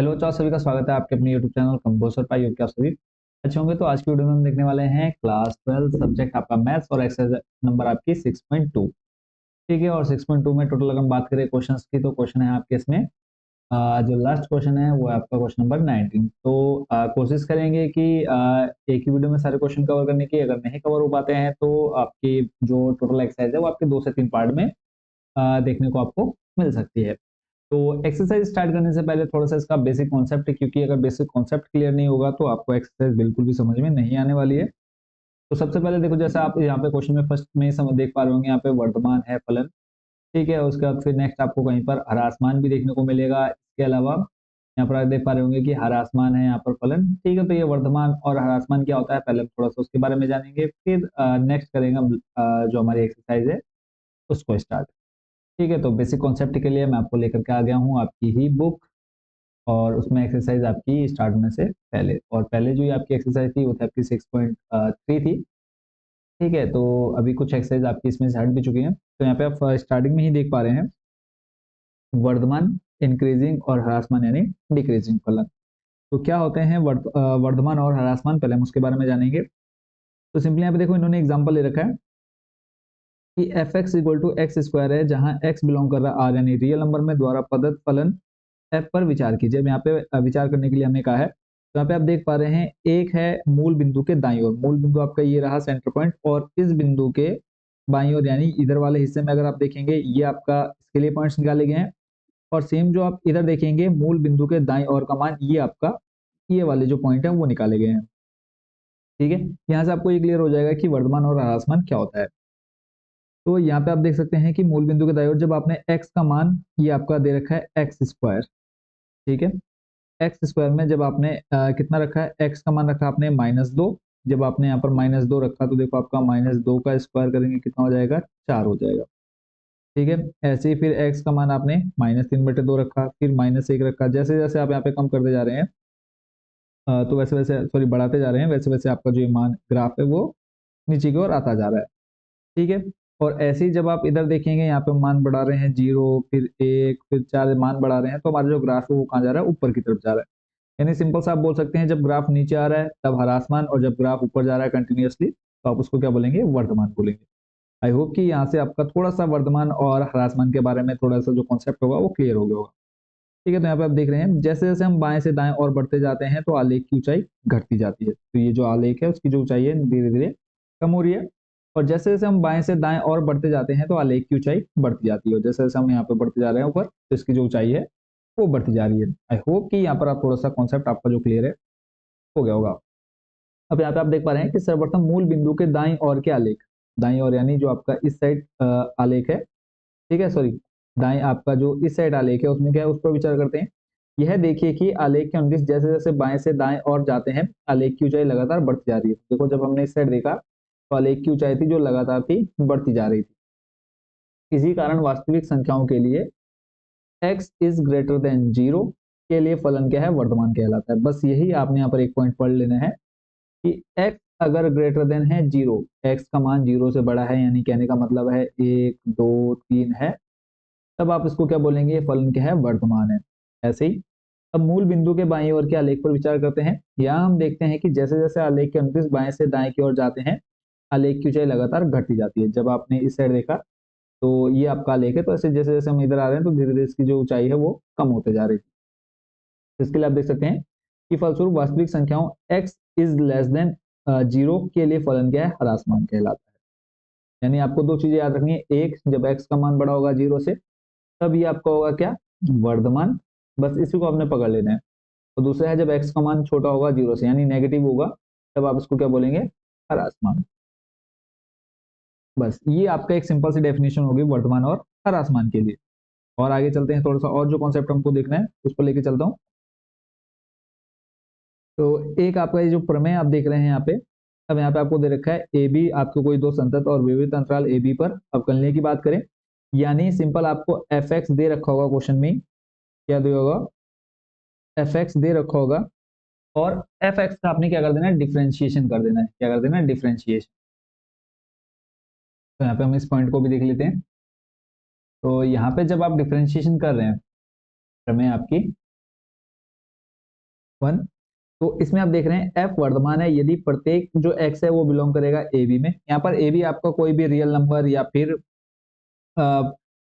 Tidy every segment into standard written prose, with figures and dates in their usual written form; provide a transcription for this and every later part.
Hello चाओ सभी का स्वागत है आपके अपने यूट्यूब चैनल कंपोजर पाई योग के आप सभी अच्छे होंगे। तो आज की वीडियो में हम देखने वाले हैं क्लास 12 सब्जेक्ट आपका मैथ्स और एक्सरसाइज नंबर आपकी 6.2। ठीक है, और 6.2 में टोटल अगर हम बात करें क्वेश्चंस की तो क्वेश्चन है आपके इसमें जो लास्ट क्वेश्चन है वो है आपका क्वेश्चन नंबर 19। तो कोशिश करेंगे कि एक ही वीडियो में सारे क्वेश्चन कवर करने की। अगर नहीं कवर हो पाते हैं तो आपकी जो टोटल एक्सरसाइज है वो आपके 2 से 3 पार्ट में देखने को आपको मिल सकती है। तो एक्सरसाइज स्टार्ट करने से पहले थोड़ा सा इसका बेसिक कॉन्सेप्ट है, क्योंकि अगर बेसिक कॉन्सेप्ट क्लियर नहीं होगा तो आपको एक्सरसाइज बिल्कुल भी समझ में नहीं आने वाली है। तो सबसे पहले देखो, जैसा आप यहाँ पे क्वेश्चन में फर्स्ट में समझ देख पा रहे होंगे, यहाँ पे वर्तमान है फलन। ठीक है, उसके बाद फिर नेक्स्ट आपको कहीं पर हरासमान भी देखने को मिलेगा। इसके अलावा यहाँ पर आप देख पा रहे होंगे कि हरासमान है यहाँ पर फलन। ठीक है, तो ये वर्तमान और हरासमान क्या होता है पहले थोड़ा सा उसके बारे में जानेंगे, फिर नेक्स्ट करेंगे हम जो हमारी एक्सरसाइज है उसको स्टार्ट। ठीक है, तो बेसिक कॉन्सेप्ट के लिए मैं आपको लेकर के आ गया हूँ आपकी ही बुक, और उसमें एक्सरसाइज आपकी स्टार्ट होने से पहले, और पहले जो ये आपकी एक्सरसाइज थी वो थी आपकी 6.3 थी। ठीक है, तो अभी कुछ एक्सरसाइज आपकी इसमें से हट भी चुकी हैं। तो यहाँ पे आप स्टार्टिंग में ही देख पा रहे हैं वर्धमान, इंक्रीजिंग और ह्रासमान यानी डिक्रीजिंग फलन। तो क्या होते हैं वर्धमान और ह्रासमान, पहले हम उसके बारे में जानेंगे। तो सिंपली यहाँ पे देखो इन्होंने एग्जाम्पल ले रखा है कि f x equal to x square है, जहां एक्स बिलोंग कर रहा है आर यानी रियल नंबर में, द्वारा प्रदत्त फलन एफ पर विचार कीजिए। अब यहाँ पे विचार करने के लिए हमें कहा है, तो यहाँ पे आप देख पा रहे हैं एक है मूल बिंदु के दाईं ओर, मूल बिंदु आपका ये रहा सेंटर पॉइंट, और इस बिंदु के बाईं ओर यानी इधर वाले हिस्से में अगर आप देखेंगे ये आपका इसके लिए पॉइंट्स निकाले गए हैं। और सेम जो आप इधर देखेंगे मूल बिंदु के दाईं ओर का मान ये आपका ये वाले जो पॉइंट है वो निकाले गए हैं। ठीक है, यहाँ से आपको ये क्लियर हो जाएगा कि वर्धमान और ह्रासमान क्या होता है। तो यहाँ पे आप देख सकते हैं कि मूल बिंदु के दाईं ओर जब आपने x का मान ये आपका दे रखा है एक्स स्क्वायर। ठीक है, एक्स स्क्वायर में जब आपने कितना रखा है, एक्स का मान रखा आपने -2। जब आपने यहाँ पर -2 रखा तो देखो आपका -2 का स्क्वायर करेंगे कितना हो जाएगा, 4 हो जाएगा। ठीक है, ऐसे ही फिर एक्स का मान आपने -3/2 रखा, फिर -1 रखा। जैसे जैसे आप यहाँ पे कम करते जा रहे हैं तो वैसे वैसे सॉरी बढ़ाते जा रहे हैं, वैसे वैसे आपका जो मान ग्राफ है वो नीचे की ओर आता जा रहा है। ठीक है, और ऐसे ही जब आप इधर देखेंगे यहाँ पे मान बढ़ा रहे हैं 0, फिर 1, फिर 4 मान बढ़ा रहे हैं, तो हमारा जो ग्राफ है वो कहाँ जा रहा है, ऊपर की तरफ जा रहा है। यानी सिंपल सा आप बोल सकते हैं जब ग्राफ नीचे आ रहा है तब ह्रासमान, और जब ग्राफ ऊपर जा रहा है कंटिन्यूअसली तो आप उसको क्या बोलेंगे, वर्धमान बोलेंगे। आई होप कि यहाँ से आपका थोड़ा सा वर्धमान और ह्रासमान के बारे में थोड़ा सा जो कॉन्सेप्ट होगा वो क्लियर हो गया होगा। ठीक है, तो यहाँ पे आप देख रहे हैं जैसे जैसे हम बाएं से दाएं और बढ़ते जाते हैं तो आलेख की ऊंचाई घटती जाती है। तो ये जो आलेख है उसकी जो ऊंचाई है धीरे धीरे कम हो रही है, और जैसे जैसे हम बाएं से दाएं और बढ़ते जाते हैं तो आलेख की ऊंचाई बढ़ती जाती है, और जैसे जैसे हम यहाँ पे बढ़ते जा रहे हैं ऊपर तो इसकी जो ऊंचाई है वो बढ़ती जा रही है। आई होप कि यहाँ पर आप थोड़ा सा कॉन्सेप्ट आपका जो क्लियर है हो गया होगा। अब यहाँ पे आप देख पा रहे हैं कि सर्वप्रथम मूल बिंदु के दाईं ओर के आलेख, दाईं ओर यानी जो आपका इस साइड आलेख है, ठीक है सॉरी, दाएं आपका जो इस साइड आलेख है उसमें क्या है उस पर विचार करते हैं। यह देखिए कि आलेख के अनुदिश जैसे जैसे बाएं से दाएं और जाते हैं आलेख की ऊंचाई लगातार बढ़ती जा रही है। देखो जब हमने इस साइड देखा तो आलेख की ऊंचाई थी जो लगातार थी बढ़ती जा रही थी। इसी कारण वास्तविक संख्याओं के लिए x इज ग्रेटर देन 0 के लिए फलन क्या है, वर्धमान कहलाता है। बस यही आपने यहाँ पर एक पॉइंट पढ़ लेना है कि x अगर ग्रेटर देन है 0, x का मान 0 से बड़ा है यानी कहने का मतलब है 1, 2, 3 है, तब आप इसको क्या बोलेंगे, ये फलन क्या है, वर्तमान है। ऐसे ही अब मूल बिंदु के बाईं ओर के आलेख पर विचार करते हैं। यहाँ हम देखते हैं कि जैसे जैसे आलेख के अनुदिश बाएं से दाएं की ओर जाते हैं आलेख की ऊंचाई लगातार घटती जाती है। जब आपने इस साइड देखा तो ये आपका आलेख है, तो ऐसे जैसे जैसे हम इधर आ रहे हैं तो धीरे धीरे इसकी जो ऊंचाई है वो कम होते जा रही है। इसके लिए आप देख सकते हैं कि फलस्वरूप वास्तविक संख्याओं x इज लेस देन 0 के लिए फलन क्या है, ह्रासमान कहलाता है। यानी आपको दो चीजें याद रखनी है, एक जब x का मान बड़ा होगा 0 से तब ये आपका होगा क्या, वर्धमान। बस इसी को आपने पकड़ लेना है। और दूसरा है जब x का मान छोटा होगा 0 से यानी नेगेटिव होगा, तब आप इसको क्या बोलेंगे, ह्रासमान। बस ये आपका एक सिंपल सी डेफिनेशन होगी वर्धमान और ह्रासमान के लिए। और आगे चलते हैं, थोड़ा सा और जो कॉन्सेप्ट हमको देखना है उस पर लेके चलता हूँ। तो एक आपका ये जो प्रमेय आप देख रहे हैं यहाँ पे, अब यहाँ पे आपको दे रखा है ए बी, आपको कोई दो संतत और विविध अंतराल ए बी पर अवकलनीय की बात करें, यानी सिंपल आपको एफ एक्स दे रखा होगा क्वेश्चन में, क्या दिया होगा, एफ एक्स दे रखा होगा, और एफ एक्स का आपने क्या कर देना है, डिफ्रेंशिएशन कर देना है। क्या कर देना है, डिफ्रेंशिएशन। तो यहाँ पे हम इस पॉइंट को भी देख लेते हैं। तो यहाँ पे जब आप डिफ्रेंशिएशन कर रहे हैं प्रमेय आपकी, 1। तो इसमें आप देख रहे हैं एफ वर्धमान है यदि प्रत्येक जो एक्स है वो बिलोंग करेगा ए बी में। यहाँ पर ए बी आपका कोई भी रियल नंबर या फिर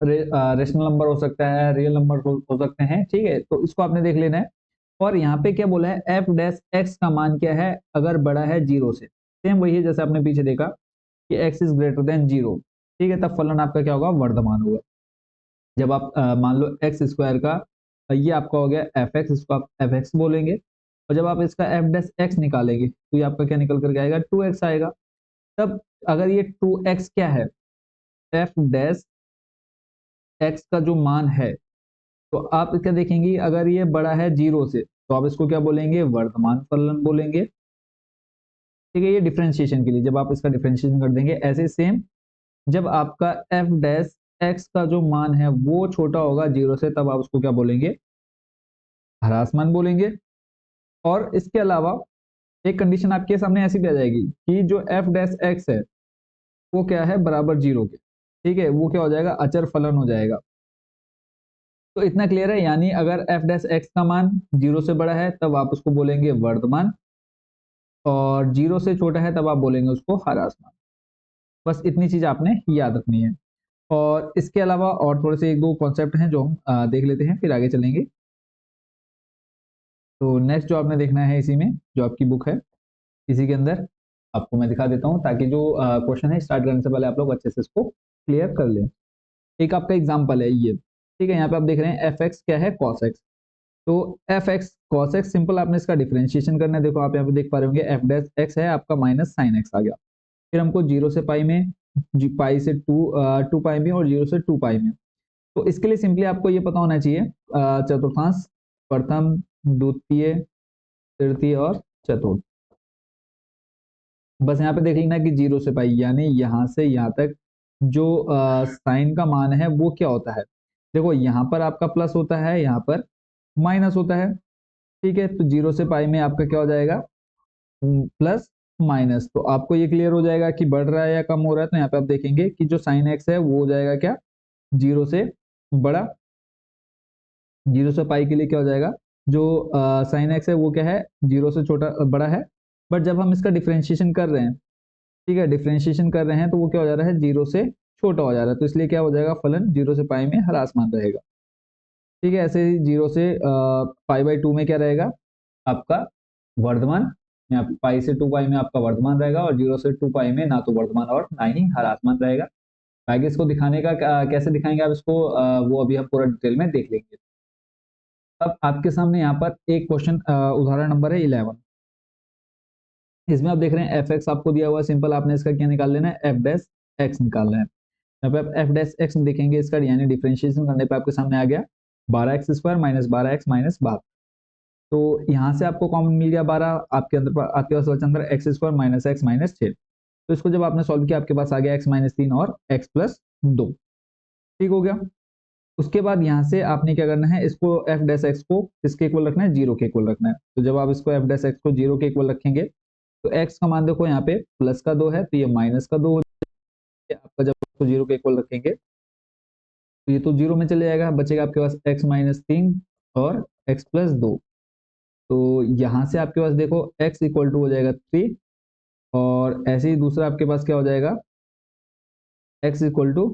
रेशनल नंबर हो सकता है, रियल नंबर हो सकते हैं, ठीक है। तो इसको आपने देख लेना है। और यहाँ पे क्या बोला है, एफ डैश एक्स का मान क्या है अगर बड़ा है जीरो से। सेम वही है जैसे आपने पीछे देखा कि x is greater than zero, ठीक है, तब फलन आपका क्या होगा, वर्धमान होगा। जब आप मान लो एक्स स्क्वायर का ये आपका हो गया एफ एक्स, इसको आप एफ एक्स बोलेंगे। और जब आप इसका एफ डैश एक्स निकालेंगे तो ये आपका क्या निकल करके आएगा, टू एक्स आएगा। तब अगर ये टू एक्स क्या है, एफ डैश एक्स का जो मान है, तो आप क्या देखेंगे, अगर ये बड़ा है जीरो से तो आप इसको क्या बोलेंगे, वर्धमान फलन बोलेंगे, ठीक है। ये डिफरेंशिएशन के लिए जब आप इसका डिफरेंशिएशन कर देंगे। ऐसे सेम जब आपका एफ डैश एक्स का जो मान है वो छोटा होगा जीरो से, तब आप उसको क्या बोलेंगे, ह्रासमान बोलेंगे। और इसके अलावा एक कंडीशन आपके सामने ऐसी भी आ जाएगी कि जो एफ डैश एक्स है वो क्या है, बराबर जीरो के, ठीक है, वो क्या हो जाएगा, अचर फलन हो जाएगा। तो इतना क्लियर है, यानी अगर एफ डैश एक्स का मान जीरो से बड़ा है तब आप उसको बोलेंगे वर्धमान, और जीरो से छोटा है तब आप बोलेंगे उसको ह्रासमान। बस इतनी चीज आपने याद रखनी है। और इसके अलावा और थोड़े से एक दो कॉन्सेप्ट हैं जो हम देख लेते हैं, फिर आगे चलेंगे। तो नेक्स्ट जो आपने देखना है इसी में, जो आपकी बुक है इसी के अंदर आपको मैं दिखा देता हूँ, ताकि जो क्वेश्चन है स्टार्ट करने से पहले आप लोग अच्छे से इसको क्लियर कर लें। एक आपका एग्जाम्पल है ये, ठीक है। यहाँ पे आप देख रहे हैं एफ एक्स क्या है, कॉस एक्स। तो F x cos x simple आपने इसका डिफरेंशिएशन करना है। देखो आप यहाँ पे देख पा रहे होंगे एफ डैश एक्स है आपका माइनस साइन एक्स आ गया। फिर हमको जीरो से पाई में, पाई से टू पाई में, और जीरो से टू पाई में। तो इसके लिए सिंपली आपको ये पता होना चाहिए चतुर्थांश, प्रथम, द्वितीय, तृतीय और चतुर्थ। बस यहाँ पे देख लेना कि जीरो से पाई यानी यहाँ से यहाँ तक जो साइन का मान है वो क्या होता है। देखो यहाँ पर आपका प्लस होता है, यहाँ पर माइनस होता है, ठीक है। तो जीरो से पाई में आपका क्या हो जाएगा, प्लस माइनस। तो आपको ये क्लियर हो जाएगा कि बढ़ रहा है या कम हो रहा है। तो यहाँ पे आप देखेंगे कि जो साइन एक्स है वो हो जाएगा क्या, जीरो से बड़ा। जीरो से पाई के लिए क्या हो जाएगा, जो साइन एक्स है वो क्या है, जीरो से छोटा बड़ा है। बट जब हम इसका डिफरेंशिएशन कर रहे हैं, ठीक है, डिफरेंशिएशन कर रहे हैं तो वो क्या हो जा रहा है, जीरो से छोटा हो जा रहा है। तो इसलिए क्या हो जाएगा, फलन जीरो से पाई में ह्रासमान रहेगा, ठीक है। ऐसे ही जीरो से पाई बाई टू में क्या रहेगा आपका, वर्धमान। यहाँ पाई से टू पाई में आपका वर्धमान रहेगा, और जीरो से टू पाई में ना तो वर्धमान और ना ही ह्रासमान रहेगा। आगे इसको दिखाने का कैसे दिखाएंगे आप इसको, वो अभी हम पूरा डिटेल में देख लेंगे। अब आपके सामने यहाँ पर एक क्वेश्चन उदाहरण नंबर है 11। इसमें आप देख रहे हैं एफ एक्स आपको दिया हुआ है, सिंपल आपने इसका क्या निकाल लेना है, एफ डैश एक्स निकालना है। यहाँ पे आप एफ डैश एक्स देखेंगे, इसका यानी डिफरेंशिएशन करने पे आपके सामने आ गया 12x² माइनस 12x माइनस 12। तो यहाँ से आपको कॉमन मिल गया 12, आपके पास बचा अंदर x² माइनस एक्स माइनस 6। तो इसको जब आपने सॉल्व किया आपके पास आ गया एक्स माइनस 3 और एक्स प्लस 2, ठीक हो गया। उसके बाद यहाँ से आपने क्या करना है, इसको एफ डैश एक्स को किसके इक्वल रखना है, जीरो के इक्वल रखना है। तो जब आप इसको एफ डैश एक्स को जीरो के इक्वल रखेंगे तो एक्स का मान देखो यहाँ पे प्लस का 2 है तो ये माइनस का 2 हो जाएगा। आपका जब इसको जीरो के इक्वल रखेंगे तो ये तो जीरो में चले जाएगा, बचेगा आपके पास एक्स माइनस 3 और एक्स प्लस 2। तो यहाँ से आपके पास देखो एक्स इक्वल टू हो जाएगा 3, और ऐसे ही दूसरा आपके पास क्या हो जाएगा, एक्स इक्वल टू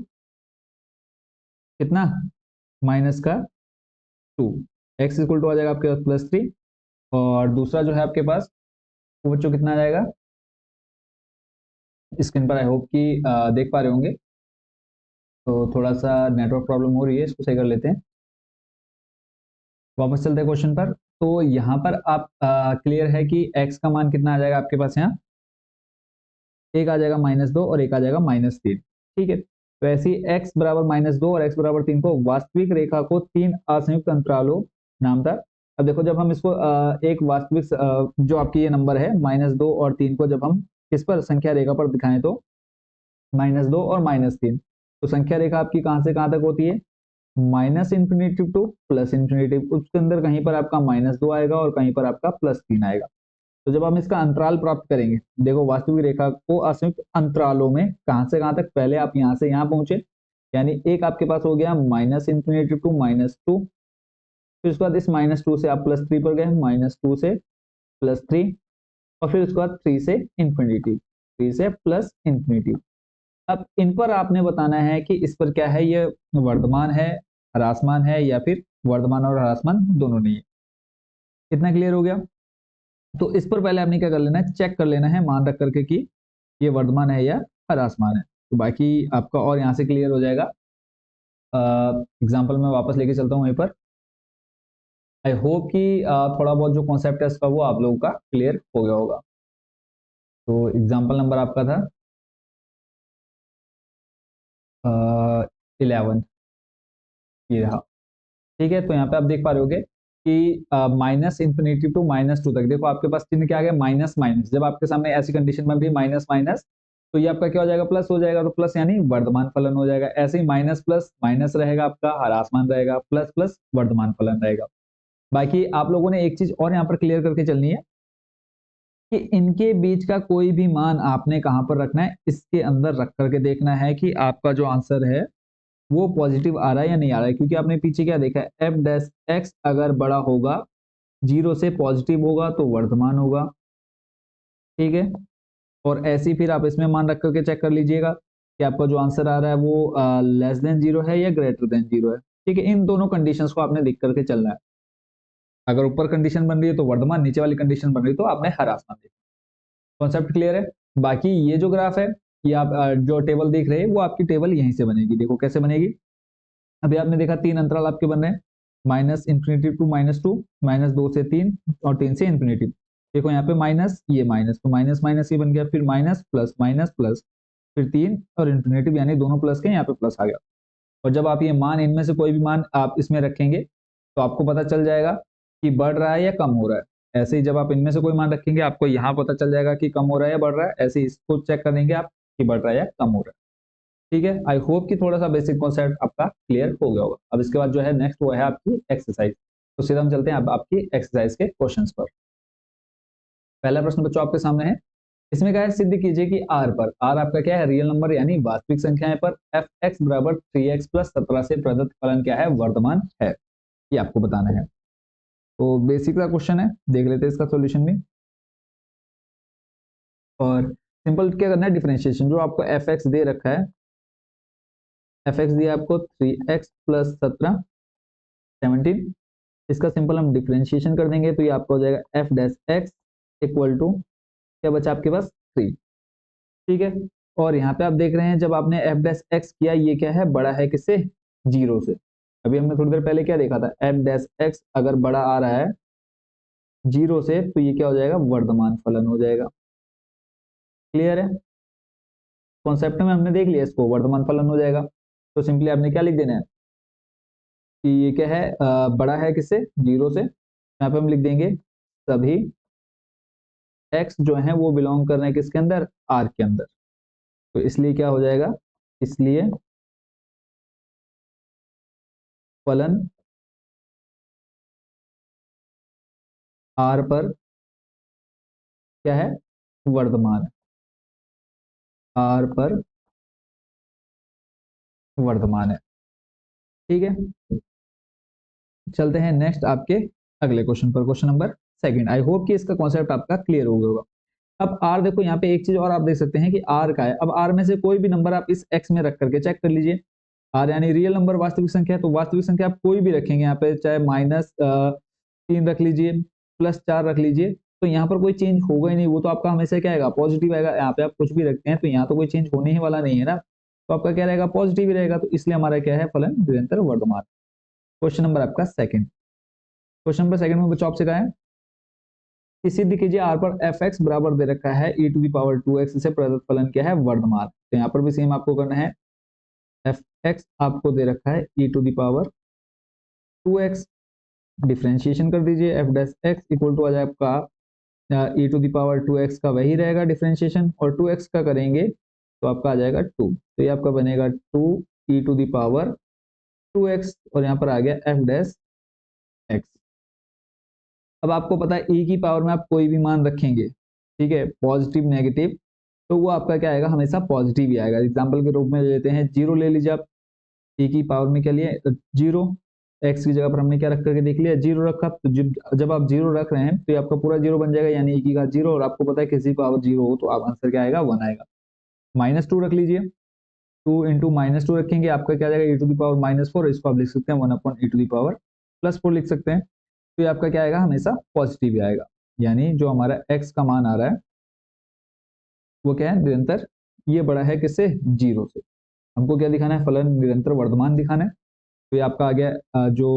कितना, माइनस का 2। एक्स इक्वल टू आ जाएगा आपके पास प्लस 3, और दूसरा जो है आपके पास वो बच्चों कितना आ जाएगा, स्क्रीन पर आई होप कि देख पा रहे होंगे। तो थोड़ा सा नेटवर्क प्रॉब्लम हो रही है, इसको सही कर लेते हैं। वापस चलते हैं क्वेश्चन पर। तो यहाँ पर आप क्लियर है कि x का मान कितना आ जाएगा आपके पास, यहाँ एक आ जाएगा -2 और एक आ जाएगा -3, ठीक है। तो ऐसे ही x बराबर -2 और x बराबर 3 को वास्तविक रेखा को 3 असंयुक्त अंतरालों नाम था। अब देखो जब हम इसको एक वास्तविक जो आपकी ये नंबर है -2 और 3 को जब हम किस पर संख्या रेखा पर दिखाएं तो -2 और -3, तो संख्या रेखा आपकी कहां से कहां तक होती है, minus infinity two plus infinity. उसके अंदर कहीं पर आपका -2 आएगा और कहीं पर आपका +3 आएगा। तो जब हम इसका अंतराल प्राप्त करेंगे, देखो वास्तविक रेखा को असंयुक्त अंतरालों में कहां से कहां तक, पहले आप यहां से यहां पहुंचे, यानी एक आपके पास हो गया -इंफिनिटी टू -2, फिर उसके बाद इस -2 से आप +3 पर गए, -2 से +3, और फिर उसके बाद 3 से इंफिनिटी, 3 से प्लस इंफिनिटी। अब इन पर आपने बताना है कि इस पर क्या है, ये वर्धमान है, ह्रासमान है, या फिर वर्धमान और ह्रासमान दोनों नहीं है। इतना क्लियर हो गया? तो इस पर पहले आपने क्या कर लेना है, चेक कर लेना है मान रख करके कि ये वर्धमान है या ह्रासमान है। तो बाकी आपका और यहाँ से क्लियर हो जाएगा। एग्जाम्पल में वापस लेके चलता हूँ वहीं पर। आई होप कि थोड़ा बहुत जो कॉन्सेप्ट है इसका वो आप लोगों का क्लियर हो गया होगा। तो एग्जाम्पल नंबर आपका था 11, ये रहा। ठीक है, तो यहाँ पे आप देख पा रहे होगे कि -इंफिनिटी टू -2 तक देखो आपके पास चिन्ह क्या आ गया, माइनस माइनस। जब आपके सामने ऐसी कंडीशन में भी माइनस माइनस, तो ये आपका क्या हो जाएगा, प्लस हो जाएगा। तो प्लस यानी वर्धमान फलन हो जाएगा। ऐसे ही माइनस प्लस माइनस रहेगा, आपका ह्रासमान रहेगा, प्लस प्लस वर्धमान फलन रहेगा। बाकी आप लोगों ने एक चीज और यहाँ पर क्लियर करके चलनी है कि इनके बीच का कोई भी मान आपने कहाँ पर रखना है, इसके अंदर रख करके देखना है कि आपका जो आंसर है वो पॉजिटिव आ रहा है या नहीं आ रहा है। क्योंकि आपने पीछे क्या देखा है, एफ डैश एक्स अगर बड़ा होगा, 0 से पॉजिटिव होगा तो वर्धमान होगा। ठीक है, और ऐसे ही फिर आप इसमें मान रख करके चेक कर लीजिएगा कि आपका जो आंसर आ रहा है वो लेस देन 0 है या ग्रेटर देन 0 है। ठीक है, इन दोनों कंडीशंस को आपने लिख करके चलना है। अगर ऊपर कंडीशन बन रही है तो वर्धमान, नीचे वाली कंडीशन बन रही है तो आपने ह्रासमान देखना। कॉन्सेप्ट क्लियर है? बाकी ये जो ग्राफ है, ये आप जो टेबल देख रहे हैं वो आपकी टेबल यहीं से बनेगी। देखो कैसे बनेगी। अभी आपने देखा 3 अंतराल आपके बन रहे हैं, -इंफिनिटी टू -2, -2 से 3, और 3 से इंफिनिटी। देखो यहाँ पे माइनस, ये माइनस, तो माइनस माइनस ये बन गया, फिर माइनस प्लस, फिर 3 और इंफिनिटी, यानी दोनों प्लस के, यहाँ पे प्लस आ गया। और जब आप ये मान, इनमें से कोई भी मान आप इसमें रखेंगे तो आपको पता चल जाएगा कि बढ़ रहा है या कम हो रहा है। ऐसे ही जब आप इनमें से कोई मान रखेंगे, आपको यहाँ पता चल जाएगा कि कम हो रहा है या बढ़ रहा है। ऐसे ही इसको चेक कर देंगे आप कि बढ़ रहा है या कम हो रहा है। ठीक है, आई होप कि थोड़ा सा बेसिक कॉन्सेप्ट आपका क्लियर हो गया होगा। अब इसके बाद जो है नेक्स्ट वो है आपकी एक्सरसाइज। तो सीधा हम चलते हैं अब आपकी एक्सरसाइज के क्वेश्चंस पर। पहला प्रश्न बच्चों आपके सामने है। इसमें क्या है, सिद्ध कीजिए कि आर पर, आर आपका क्या है, रियल नंबर यानी वास्तविक संख्याएं पर एफ एक्स बराबर 3x प्लस 17 से प्रदत्त फलन क्या है, वर्धमान है। ये आपको बताना है। तो बेसिक का क्वेश्चन है, देख लेते हैं इसका सॉल्यूशन भी। और सिंपल क्या करना है, डिफरेंशिएशन। जो आपको एफ एक्स दे रखा है, एफ एक्स दिया आपको 3x प्लस 17 17, इसका सिंपल हम डिफरेंशिएशन कर देंगे तो ये आपका हो जाएगा f dash x equal to, क्या बचा आपके पास, 3। ठीक है, और यहाँ पे आप देख रहे हैं जब आपने एफ डैश एक्स किया, ये क्या है, बड़ा है किससे, 0 से। अभी हमने थोड़ी देर पहले क्या देखा था, एफ डैश एक्स अगर बड़ा आ रहा है 0 से, तो ये क्या हो जाएगा, वर्धमान फलन हो जाएगा। क्लियर है? कॉन्सेप्ट में हमने देख लिया, इसको वर्धमान फलन हो जाएगा। तो सिंपली आपने क्या लिख देना है कि ये क्या है, बड़ा है किससे, 0 से। यहाँ पे हम लिख देंगे सभी x जो है वो बिलोंग कर रहे हैं किसके अंदर, r के अंदर। तो इसलिए क्या हो जाएगा, इसलिए फलन r पर क्या है, वर्धमान, r पर वर्धमान है। ठीक है, चलते हैं नेक्स्ट आपके अगले क्वेश्चन पर, question number second. I hope कि इसका कॉन्सेप्ट आपका क्लियर हो गया होगा। अब r देखो, यहाँ पे एक चीज और आप देख सकते हैं कि r का है। अब r में से कोई भी नंबर आप इस x में रख करके चेक कर लीजिए। r यानी रियल नंबर, वास्तविक संख्या है, तो वास्तविक संख्या आप कोई भी रखेंगे यहाँ पे, चाहे -3 रख लीजिए, +4 रख लीजिए, तो यहाँ पर कोई चेंज होगा ही नहीं। वो तो आपका हमेशा क्या आएगा, पॉजिटिव आएगा। यहाँ पे आप कुछ भी रखते हैं तो यहाँ तो कोई चेंज होने ही वाला नहीं है ना, तो आपका क्या रहेगा, पॉजिटिव ही रहेगा। तो इसलिए हमारा क्या है, फलन निरंतर वर्धमान। क्वेश्चन नंबर आपका सेकंड। क्वेश्चन नंबर सेकंड में बच्चों आपसे कहा है कि सिद्ध कीजिए आर पर एफ एक्स बराबर दे रखा है e⁻²x से प्रदत्त फलन क्या है, वर्धमान। तो यहाँ पर भी सेम आपको करना है, एफ एक्स आपको दे रखा है e⁻²x, डिफ्रेंशिएशन कर दीजिए, F dash x equal to आ जाए आपका e⁻²x का वही रहेगा डिफ्रेंशिएशन, और 2x का करेंगे तो आपका आ जाएगा 2। तो ये आपका बनेगा 2e⁻²x, और यहाँ पर आ गया एफ डैश एक्स। अब आपको पता है e की पावर में आप कोई भी मान रखेंगे, ठीक है, पॉजिटिव नेगेटिव, तो वो आपका क्या आएगा, हमेशा पॉजिटिव ही आएगा। एग्जाम्पल के रूप में ले लेते हैं, 0 ले लीजिए आप, e की पावर में क्या लिए, 0, एक्स की जगह पर हमने क्या रख करके देख लिया, जीरो रखा। तो जब आप जीरो रख रहे हैं तो ये आपका पूरा जीरो बन जाएगा, यानी e की घात जीरो, और आपको पता है किसी पावर जीरो हो तो आप आंसर क्या आएगा, 1 आएगा। -2 रख लीजिए, 2 इंटू -2 रखेंगे, आपका क्या जाएगा, e⁻⁻4, इसको आप लिख सकते हैं 1/e⁻+4 लिख सकते हैं। तो ये आपका क्या आएगा, हमेशा पॉजिटिव ही आएगा, यानी जो हमारा x का मान आ रहा है वो क्या है, निरंतर, ये बड़ा है किससे, जीरो से। हमको क्या दिखाना है, फलन निरंतर वर्धमान दिखाना है। तो ये आपका आ गया जो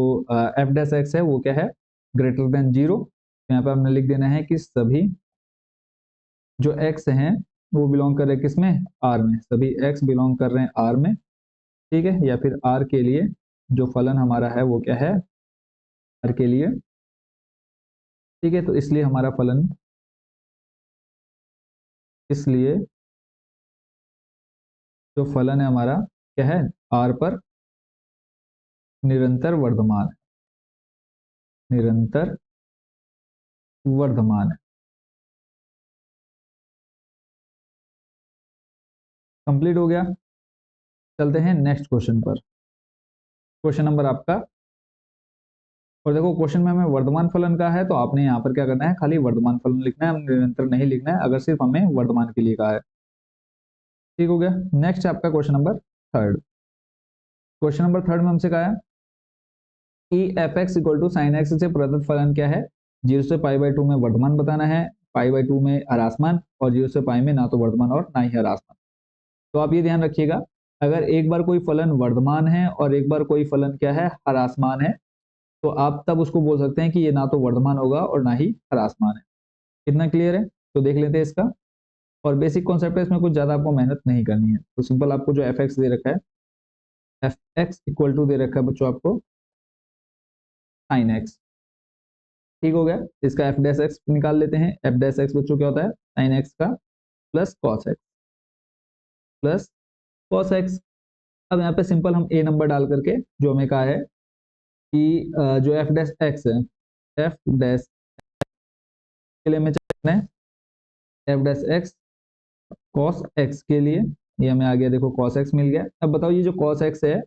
एफ डैश एक्स है वो क्या है, ग्रेटर देन जीरो। तो यहाँ पे हमने लिख देना है कि सभी जो x हैं वो बिलोंग कर रहे हैं किसमें, r में, सभी x बिलोंग कर रहे हैं r में, ठीक है। या फिर r के लिए जो फलन हमारा है वो क्या है, r के लिए, ठीक है। तो इसलिए हमारा फलन, इसलिए जो फलन है हमारा क्या है, r पर निरंतर वर्धमान है, निरंतर वर्धमान है। कंप्लीट हो गया। चलते हैं नेक्स्ट क्वेश्चन पर। क्वेश्चन नंबर आपका, और देखो क्वेश्चन में हमें वर्धमान फलन का है, तो आपने यहाँ पर क्या करना है, खाली वर्धमान फलन लिखना है, निरंतर नहीं लिखना है, अगर सिर्फ हमें वर्धमान के लिए कहा है। ठीक हो गया। नेक्स्ट आपका question number third. Question number third में हमसे कहा है कि f x equal to sine x से प्रदत्त फलन क्या है, 0 से π/2 में वर्धमान बताना है, π/2 में हरासमान, और 0 से π में ना तो वर्धमान और ना ही हरासमान। तो आप ये ध्यान रखिएगा, अगर एक बार कोई फलन वर्धमान है और एक बार कोई फलन क्या है, हरासमान है, तो आप तब उसको बोल सकते हैं कि ये ना तो वर्धमान होगा और ना ही हरासमान है। कितना क्लियर है, तो देख लेते हैं इसका। और बेसिक कॉन्सेप्ट है, इसमें कुछ ज्यादा आपको मेहनत नहीं करनी है। तो सिंपल आपको जो एफ एक्स दे रखा है, एफ एक्स इक्वल टू दे रखा है बच्चों आपको साइन एक्स, ठीक हो गया। इसका एफ डैश एक्स निकाल लेते हैं। एफ डैश एक्स बच्चों क्या होता है, साइन एक्स का plus cos x, plus cos x. अब यहाँ पे सिंपल हम ए नंबर डाल करके जो हमें कहा है कि जो एफ डैश एक्स है, एफ डैश के लिए हमें चेक करना है, f dash x cos x के लिए, ये हमें आ गया, देखो कॉस एक्स मिल गया। अब बताओ ये जो कॉस एक्स है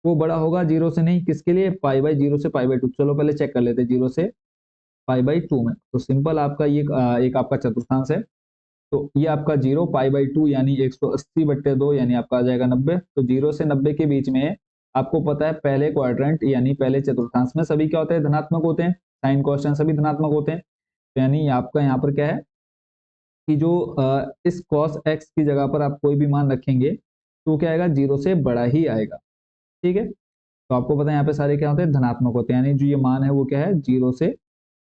वो बड़ा होगा जीरो से, नहीं किसके लिए, π/0 से π/2। चलो पहले चेक कर लेते हैं, 0 से π/2 में। तो सिंपल आपका ये एक आपका चतुर्थांश है, तो ये आपका 0 π/2 यानी 180/2 यानी आपका आ जाएगा 90। तो 0 से 90 के बीच में आपको पता है पहले क्वाड्रेंट यानी पहले चतुर्थांश में सभी क्या होते हैं, धनात्मक होते हैं, साइन कॉस सभी धनात्मक होते हैं। तो यानी आपका यहाँ पर क्या है कि जो इस कॉस एक्स की जगह पर आप कोई भी मान रखेंगे तो क्या आएगा, 0 से बड़ा ही आएगा, ठीक है। तो आपको पता है यहाँ पे सारे क्या होते हैं, धनात्मक होते हैं, यानी जो ये मान है वो क्या है, 0 से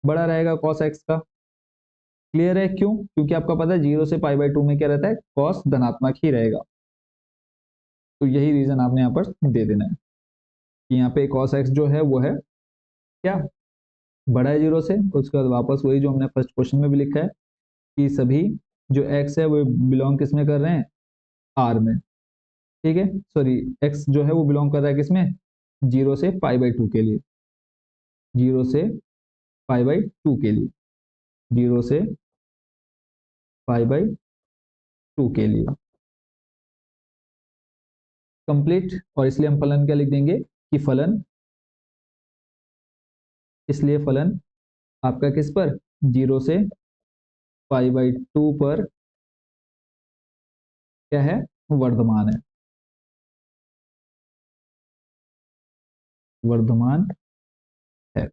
बड़ा रहेगा कॉस एक्स का। क्लियर है, क्यों, क्योंकि आपका पता है 0 से π/2 में क्या रहता है, कॉस धनात्मक ही रहेगा। तो यही रीजन आपने यहाँ पर दे देना है कि यहाँ पे कॉस एक्स जो है वो है क्या, बड़ा है 0 से। उसके बाद वापस वही जो हमने फर्स्ट क्वेश्चन में भी लिखा है कि सभी जो एक्स है वो बिलोंग किस में कर रहे हैं, आर में, ठीक है। सॉरी, एक्स जो है वो बिलोंग कर रहा है किसमें, 0 से π/2 के लिए, 0 से π/2 के लिए, 0 से π/2 के लिए, कंप्लीट। और इसलिए हम फलन क्या लिख देंगे कि फलन, इसलिए फलन आपका किस पर, 0 से π/2 पर क्या है, वर्धमान है, वर्धमान है।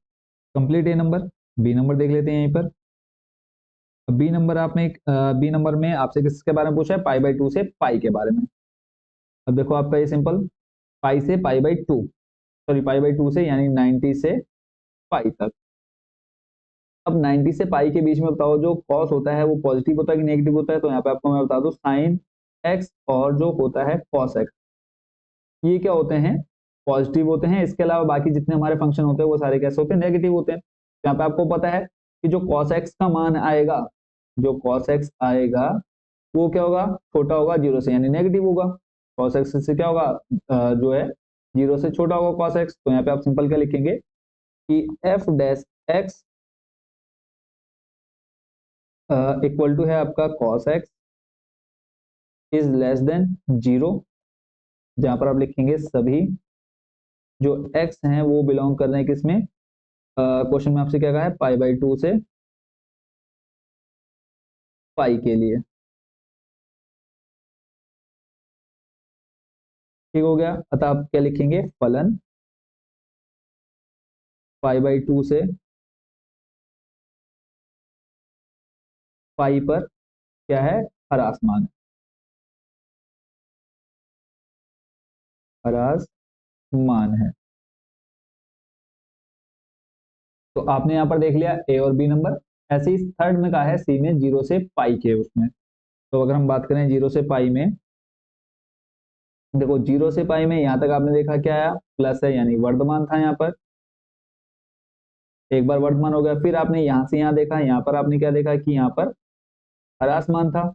कंप्लीट ए नंबर। बी नंबर देख लेते हैं यहीं पर। बी नंबर आप में, बी नंबर में आपसे किसके बारे में पूछा है, π/2 से पाई के बारे में। अब देखो आपका ये सिंपल, पाई से π/2, सॉरी π/2 से यानी 90 से पाई तक। अब 90 से पाई के बीच में बताओ जो कॉस होता है वो पॉजिटिव होता है कि नेगेटिव होता है, तो यहाँ पे आपको मैं बता दूं साइन एक्स और जो होता है कॉस एक्स, ये क्या होते हैं, पॉजिटिव होते हैं। इसके अलावा बाकी जितने हमारे फंक्शन होते हैं वो सारे कैसे होते हैं, नेगेटिव होते हैं। तो यहाँ पे आपको पता है कि जो कॉस एक्स का मान आएगा, जो कॉस एक्स आएगा वो क्या होगा, छोटा होगा 0 से यानी नेगेटिव होगा। कॉस एक्स से क्या होगा, जो है 0 से छोटा होगा कॉस एक्स। तो यहाँ पे आप सिंपल क्या लिखेंगे कि f dash x equal to है आपका cos x is less than 0, जहां पर आप लिखेंगे सभी जो एक्स हैं वो बिलोंग कर रहे हैं किसमें, क्वेश्चन में आपसे क्या कहा है, पाई बाई 2 से पाई के लिए। ठीक हो गया। अतः आप क्या लिखेंगे, फलन पाई बाई 2 से पाई पर क्या है, ह्रासमान, ह्रासमान है। तो आपने यहाँ पर देख लिया ए और बी नंबर। ऐसे ही थर्ड में कहा है सी में 0 से पाई के उसमें। तो अगर हम बात करें 0 से पाई में, देखो 0 से पाई में यहाँ तक आपने देखा क्या आया, प्लस है, यानी वर्धमान था यहाँ पर, एक बार वर्धमान हो गया। फिर आपने यहाँ से यहाँ देखा, यहाँ पर आपने क्या देखा कि यहाँ पर ह्रासमान था।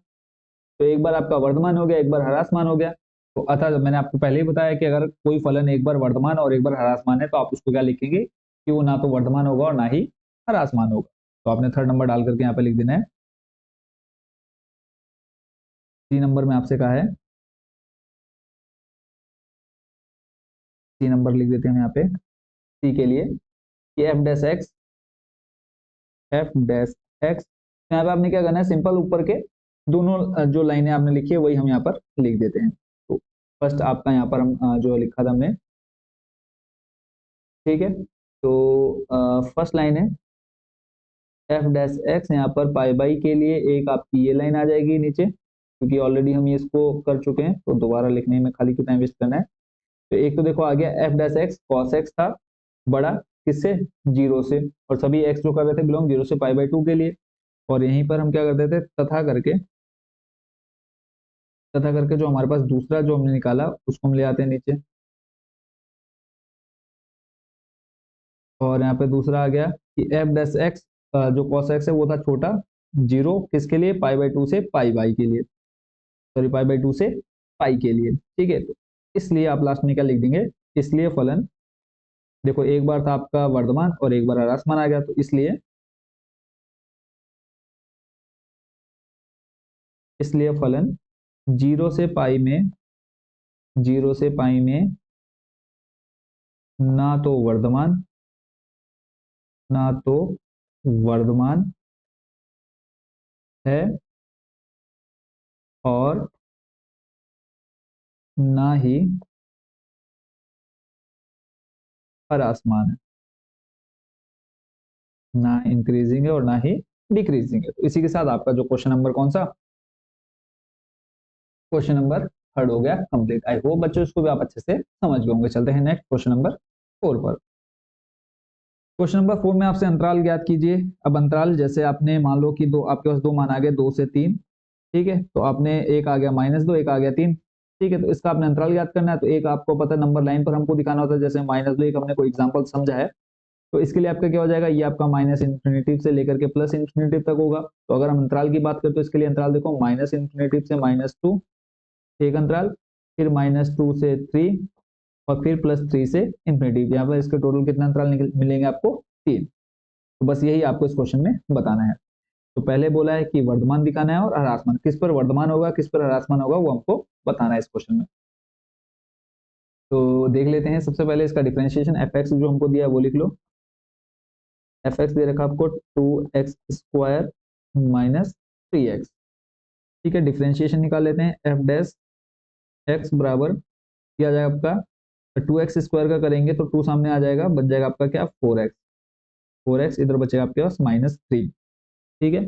तो एक बार आपका वर्धमान हो गया, एक बार ह्रासमान हो गया। तो अतः मैंने आपको पहले ही बताया कि अगर कोई फलन एक बार वर्धमान और एक बार ह्रासमान है तो आप उसको क्या लिखेंगे कि वो ना तो वर्धमान होगा और ना ही ह्रासमान होगा। तो आपने थर्ड नंबर डाल करके यहाँ पे लिख देना है। 3 नंबर में आपसे कहा है, 3 नंबर लिख देते हैं हम यहाँ पे सी के लिए कि f dash x, F dash x. यहाँ पे आपने क्या करना है, सिंपल ऊपर के दोनों जो लाइनें आपने लिखी है वही हम यहाँ पर लिख देते हैं। तो फर्स्ट आपका यहाँ पर हम जो लिखा था हमने, ठीक है। तो फर्स्ट लाइन है एफ डैश एक्स, यहाँ पर पाई बाई के लिए एक आपकी ये लाइन आ जाएगी नीचे, क्योंकि ऑलरेडी हम ये इसको कर चुके हैं तो दोबारा लिखने में खाली क्यों टाइम वेस्ट करना है। तो एक तो देखो आ गया F dash x, cos x था बड़ा किससे, 0 से, और सभी एक्स जो कर रहे थे बिलोंग 0 से पाई बाई 2 के लिए। और यहीं पर हम क्या करते थे, तथा करके जो हमारे पास दूसरा जो हमने निकाला उसको हम ले आते हैं नीचे। और यहाँ पे दूसरा आ गया कि एफ डैश एक्स, जो कॉस एक्स है वो था छोटा 0 किसके लिए, पाई बाई 2 से पाई बाई के लिए, सॉरी पाई बाई 2 से पाई के लिए। ठीक है, तो इसलिए आप लास्ट में क्या लिख देंगे, इसलिए फलन, देखो एक बार था आपका वर्धमान और एक बार ह्रासमान आ गया, तो इसलिए फलन 0 से पाई में, 0 से पाई में ना तो वर्धमान, ना तो वर्धमान है और ना ही ह्रासमान है, ना इंक्रीजिंग है और ना ही डिक्रीजिंग है। तो इसी के साथ आपका जो क्वेश्चन नंबर कौन सा, क्वेश्चन नंबर थर्ड हो गया कंप्लीट। आई होप बच्चों इसको भी आप अच्छे से समझ गए होंगे। चलते हैं नेक्स्ट क्वेश्चन नंबर 4 पर। क्वेश्चन नंबर 4 में आपसे अंतराल ज्ञात कीजिए। अब अंतराल जैसे आपने मान लो कि दो आपके पास दो मान आ गए 2 से 3, ठीक है, तो आपने एक आ गया -2, एक आ गया 3, ठीक है, तो इसका आपने अंतराल ज्ञात करना है। तो एक आपको पता है नंबर लाइन पर हमको दिखाना होता है, जैसे -2 एक हमने कोई एग्जांपल समझा है, तो इसके लिए आपका क्या हो जाएगा, ये आपका माइनस इन्फिनिटी से लेकर के प्लस इन्फिनिटी तक होगा। तो अगर हम अंतराल की बात करें तो इसके लिए अंतराल देखो माइनस इन्फिनिटी से -2 एक अंतराल, फिर -2 से 3 और फिर +3 से इन्फिनिटी। यहाँ पर इसके टोटल कितना अंतराल मिलेंगे आपको, 3। तो बस यही आपको इस क्वेश्चन में बताना है। तो पहले बोला है कि वर्धमान दिखाना है और ह्रासमान, किस पर वर्धमान होगा किस पर ह्रासमान होगा वो हमको बताना है इस क्वेश्चन में। तो देख लेते हैं सबसे पहले इसका डिफरेंशिएशन, एफ एक्स जो हमको दिया है वो लिख लो। एफ एक्स दे रखा आपको 2x² माइनस 3x। ठीक है, डिफरेंशिएशन निकाल लेते हैं। एफ डैश एक्स बराबर क्या आ जाएगा आपका, 2x² का करेंगे तो 2 सामने आ जाएगा, बच जाएगा आपका क्या, 4x। 4x इधर बचेगा आपके पास -3। ठीक है,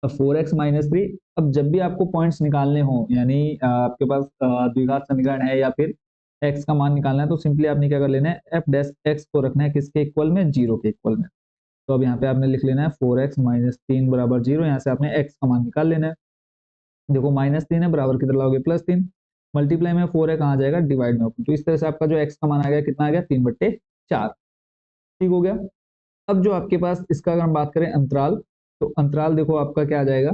अब 4x-3। अब जब भी आपको पॉइंट्स निकालने हो, यानी आपके पास द्विघात समीकरण है या फिर x का मान निकालना है, तो सिंपली आपने क्या कर लेना है, एफ डैश एक्स को रखना है किसके इक्वल में, 0 के इक्वल में। तो अब यहाँ पे आपने लिख लेना है 4x-3 बराबर 0। यहाँ से आपने x का मान निकाल लेना है। देखो -3 है, बराबर किधर लाओगे, +3, मल्टीप्लाई में 4 है, कहाँ आ जाएगा, डिवाइड में। तो इस तरह से आपका जो x का मान आ गया कितना आ गया, 3/4। ठीक हो गया। अब जो आपके पास इसका अगर हम बात करें अंतराल, तो अंतराल देखो आपका क्या आ जाएगा।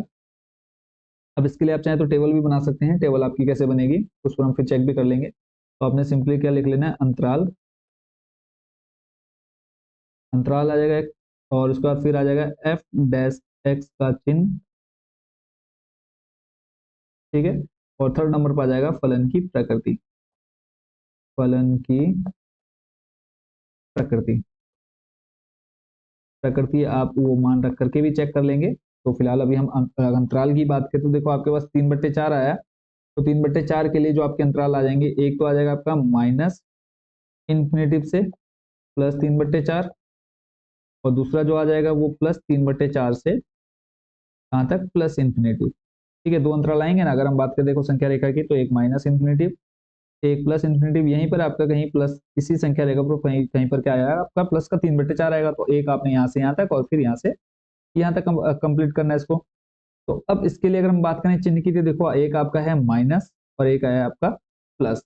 अब इसके लिए आप चाहें तो टेबल भी बना सकते हैं, टेबल आपकी कैसे बनेगी उस पर हम फिर चेक भी कर लेंगे। तो आपने सिंपली क्या लिख लेना है, अंतराल, अंतराल आ जाएगा एक, और उसके बाद फिर आ जाएगा एफ डैश एक्स का चिन्ह, ठीक है, और थर्ड नंबर पर आ जाएगा फलन की प्रकृति, फलन की प्रकृति प्रकृति आप वो मान रख करके भी चेक कर लेंगे। तो फिलहाल अभी हम अंतराल की बात करें तो देखो आपके पास 3/4 आया, तो 3/4 के लिए जो आपके अंतराल आ जाएंगे, एक तो आ जाएगा आपका माइनस इंफिनिटिव से प्लस 3/4, और दूसरा जो आ जाएगा वो प्लस 3/4 से कहाँ तक, प्लस इंफिनिटिव। ठीक है, दो अंतराल आएंगे ना। अगर हम बात करें देखो संख्या रेखा की, तो एक माइनस इंफिनिटिव, एक प्लस इंफिनिटिव, यहीं पर आपका कहीं प्लस, इसी संख्या रेखा पर कहीं कहीं पर क्या आएगा आपका, प्लस का 3/4 आएगा। तो एक आपने यहाँ से यहाँ तक और फिर यहाँ से यहाँ तक कंप्लीट करना है इसको। तो अब इसके लिए अगर हम बात करें चिन्ह की, तो देखो एक आपका है माइनस और एक है आपका प्लस,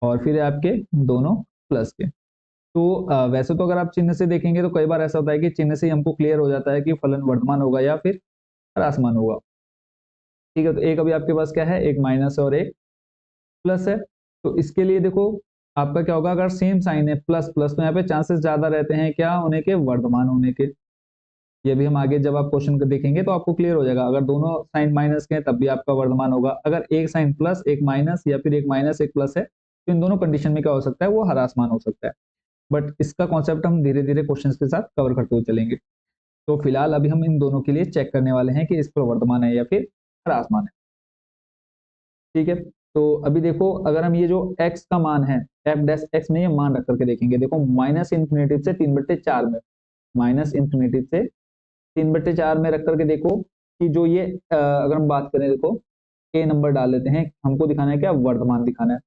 और फिर आपके दोनों प्लस के। तो वैसे तो अगर आप चिन्ह से देखेंगे तो कई बार ऐसा होता है कि चिन्ह से हमको क्लियर हो जाता है कि फलन वर्धमान होगा या फिर ह्रासमान होगा। ठीक है, तो एक अभी आपके पास क्या है, एक माइनस और एक प्लस है। तो इसके लिए देखो आपका क्या होगा, अगर सेम साइन है प्लस प्लस, तो यहाँ पे चांसेस ज्यादा रहते हैं क्या होने के, वर्धमान होने के। ये भी हम आगे जब आप क्वेश्चन को देखेंगे तो आपको क्लियर हो जाएगा। अगर दोनों साइन माइनस के हैं तब भी आपका वर्धमान होगा, अगर एक साइन प्लस एक माइनस या फिर एक माइनस एक प्लस है, तो इन दोनों कंडीशन में क्या हो सकता है, वो ह्रासमान हो सकता है। बट इसका कॉन्सेप्ट हम धीरे धीरे क्वेश्चन के साथ कवर करते हुए चलेंगे। तो फिलहाल अभी हम इन दोनों के लिए चेक करने वाले हैं कि इस पर वर्धमान है या फिर ह्रासमान है। ठीक है, तो अभी देखो अगर हम ये जो x का मान है, एफ डैश एक्स में ये मान रख करके देखेंगे, देखो माइनस इंफिनिटिव से 3/4 में, माइनस इंफिनिटिव से 3/4 में रख करके देखो कि जो ये अगर हम बात करें, देखो ए नंबर डाल लेते हैं, हमको दिखाना है क्या, वर्धमान दिखाना है।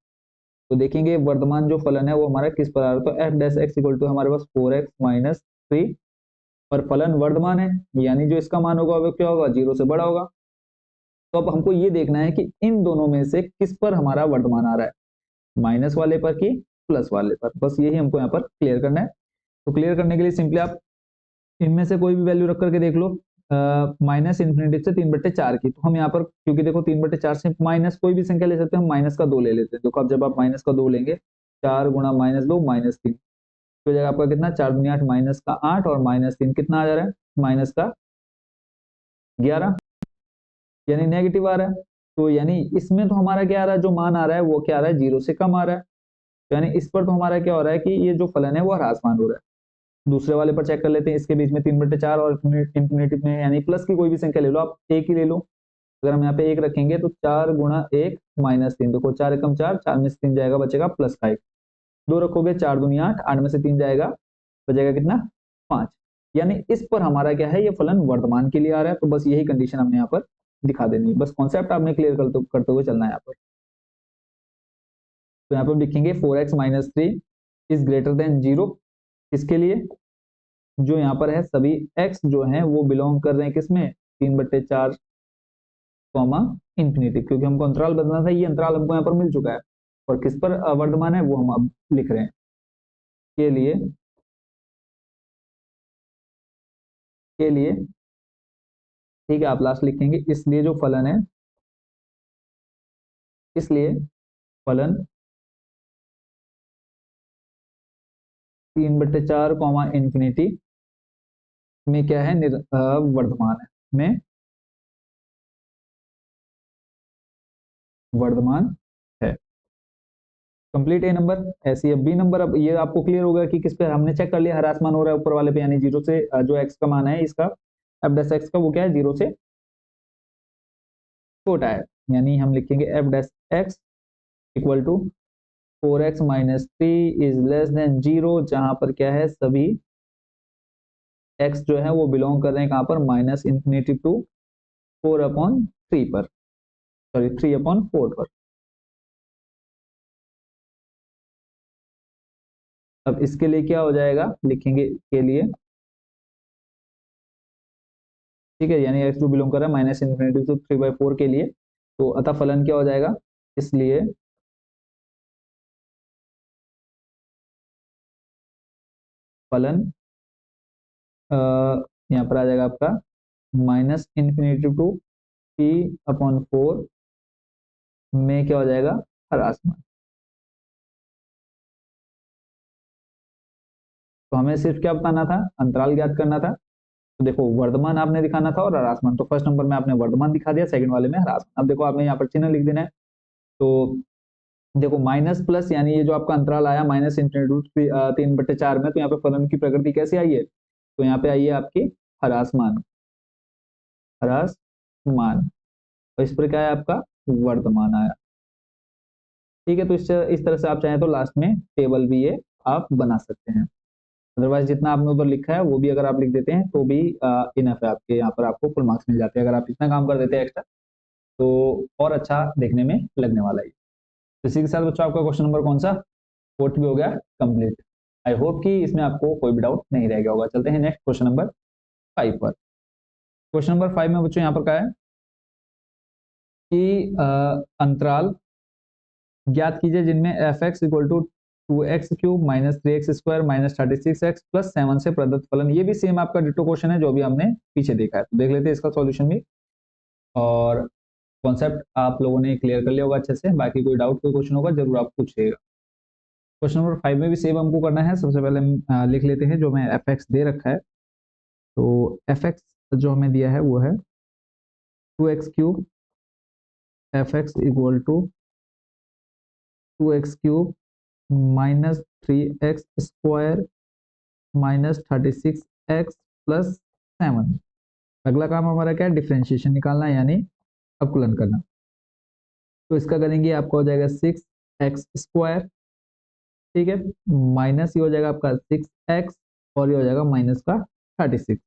तो देखेंगे वर्धमान जो फलन है वो हमारा किस पर आ रहा है, तो f dash x equal to हमारे पास 4x माइनस 3, और फलन वर्धमान है, यानी जो इसका मान होगा वो क्या होगा, 0 से बड़ा होगा। तो अब हमको ये देखना है कि इन दोनों में से किस पर हमारा वर्धमान आ रहा है, माइनस वाले पर कि प्लस वाले पर, बस यही हमको यहाँ पर क्लियर करना है। तो क्लियर करने के लिए सिंपली आप इनमें से कोई भी वैल्यू रख करके देख लो, माइनस इंफिनिटी से 3/4 की, तो हम यहाँ पर क्योंकि देखो 3/4 से माइनस कोई भी संख्या ले सकते हैं, हम माइनस का 2 ले लेते हैं। देखो अब जब आप माइनस का 2 लेंगे, 4 गुणा -2 -3, तो हो जाएगा आपका कितना, 4 दूनी 8, माइनस का 8 और -3 कितना आ जा रहा है, माइनस का 11, यानी नेगेटिव आ रहा है। तो यानी इसमें तो हमारा क्या आ रहा है, जो मान आ रहा है वो क्या आ रहा है, 0 से कम आ रहा है। तो यानी इस पर तो हमारा क्या हो रहा है कि ये जो फलन है वो ह्रासमान हो रहा है। दूसरे वाले पर चेक कर लेते हैं, इसके बीच में 3/4 और इंफिनिटी में, यानी प्लस की कोई भी संख्या ले लो आप, एक ही ले लो। अगर हम यहाँ पे एक रखेंगे तो 4 गुणा 1 -3, देखो 4 एकम 4, 4 में से 3 जाएगा, बचेगा प्लस का 1, 2 रखोगे 4 दूनी 8, 8 में से 3 जाएगा, बचेगा कितना, 5। यानी इस पर हमारा क्या है, ये फलन वर्धमान के लिए आ रहा है। तो बस यही कंडीशन हमने यहाँ पर दिखा देनी है, बस कॉन्सेप्ट आपने क्लियर करते हुए चलना है यहाँ पर। तो यहाँ पर लिखेंगे 4x minus 3 is greater than 0, इसके लिए जो यहाँ पर है सभी x जो है वो बिलोंग कर रहे हैं किसमें, 3/4 कॉमा इंफिनिटी, क्योंकि हमको अंतराल बदलना था, ये अंतराल हमको यहाँ पर मिल चुका है। और किस पर वर्धमान है वो हम अब लिख रहे हैं, के लिए ठीक है, आप लास्ट लिखेंगे, इसलिए जो फलन है, इसलिए फलन 3/4 कॉमा इंफिनिटी में क्या है, वर्धमान है, में वर्धमान है। कंप्लीट ए नंबर, ऐसी अब बी नंबर। अब ये आपको क्लियर होगा कि किस पे हमने चेक कर लिया, ह्रासमान हो रहा है ऊपर वाले पे, यानी 0 से जो एक्स का मान है इसका, एफ डैश एक्स का, वो क्या है, 0 से छोटा है। यानी हम लिखेंगे f dash x equal to 4x minus 3 is less than 0, जहां पर क्या है, सभी x जो है वो बिलोंग कर रहे हैं कहां पर, माइनस इंफिनिटी टू 4/3 पर, सॉरी 3/4 पर। अब इसके लिए क्या हो जाएगा, लिखेंगे के लिए, ठीक है, यानी x जो बिलोंग कर रहा है माइनस इंफिनिटी टू 3/4 के लिए, तो अतः फलन क्या हो जाएगा, इसलिए फलन यहाँ पर आ जाएगा आपका माइनस इंफिनिटी टू p/4 में क्या हो जाएगा, ह्रासमान। तो हमें सिर्फ क्या बताना था, अंतराल ज्ञात करना था। तो देखो वर्धमान आपने दिखाना था और ह्रासमान, तो फर्स्ट नंबर में आपने वर्धमान दिखा दिया, सेकंड वाले में ह्रासमान। अब देखो आपने यहाँ पर चिन्ह लिख देना है। तो देखो माइनस प्लस यानी ये जो आपका अंतराल आया माइनस इंटू 3/4 में, तो यहाँ पे फलन की प्रकृति कैसे आई है, तो यहाँ पे आई है आपकी ह्रासमान, ह्रासमान, और इस पर क्या है आपका वर्धमान आया। ठीक है, तो इस तरह से आप चाहें तो लास्ट में टेबल भी ये आप बना सकते हैं। अदरवाइज जितना आपने ऊपर लिखा है वो भी अगर आप लिख देते हैं तो भी इनफ है, आपके यहाँ पर आपको फुल मार्क्स मिल जाते हैं अगर आप इतना काम कर देते हैं एक्स्ट्रा, तो और अच्छा देखने में लगने वाला है। इसी के साथ बच्चों आपका क्वेश्चन नंबर कौन सा, फोर्थ भी हो गया कंप्लीट। आई होप कि इसमें आपको कोई भी डाउट नहीं रह गया होगा। चलते हैं नेक्स्ट क्वेश्चन नंबर 5 पर। क्वेश्चन नंबर 5 में बच्चों यहाँ पर क्या है कि अंतराल ज्ञात कीजिए जिनमें f x equal to 2x³ minus 3x² minus 36x plus 7 से प्रदत्त फलन, ये भी सेम आपका डिटो क्वेश्चन है जो भी हमने पीछे देखा है, तो देख लेते हैं इसका सॉल्यूशन भी। और कॉन्सेप्ट आप लोगों ने क्लियर कर लिया होगा अच्छे से, बाकी कोई डाउट कोई क्वेश्चन होगा जरूर आप पूछिएगा। क्वेश्चन नंबर 5 में भी सेम हमको करना है। सबसे पहले हम लिख लेते हैं जो हमें एफ एक्स दे रखा है, तो एफ एक्स जो हमें दिया है वो है 2x³ f x equal to 2x³ minus 3x² minus 36x plus 7। अगला काम हमारा क्या है, डिफ्रेंशिएशन निकालना है यानी अवकलन करना। तो इसका करेंगे आपका हो जाएगा 6x², ठीक है, माइनस ये हो जाएगा आपका 6x और ये हो जाएगा माइनस का 36।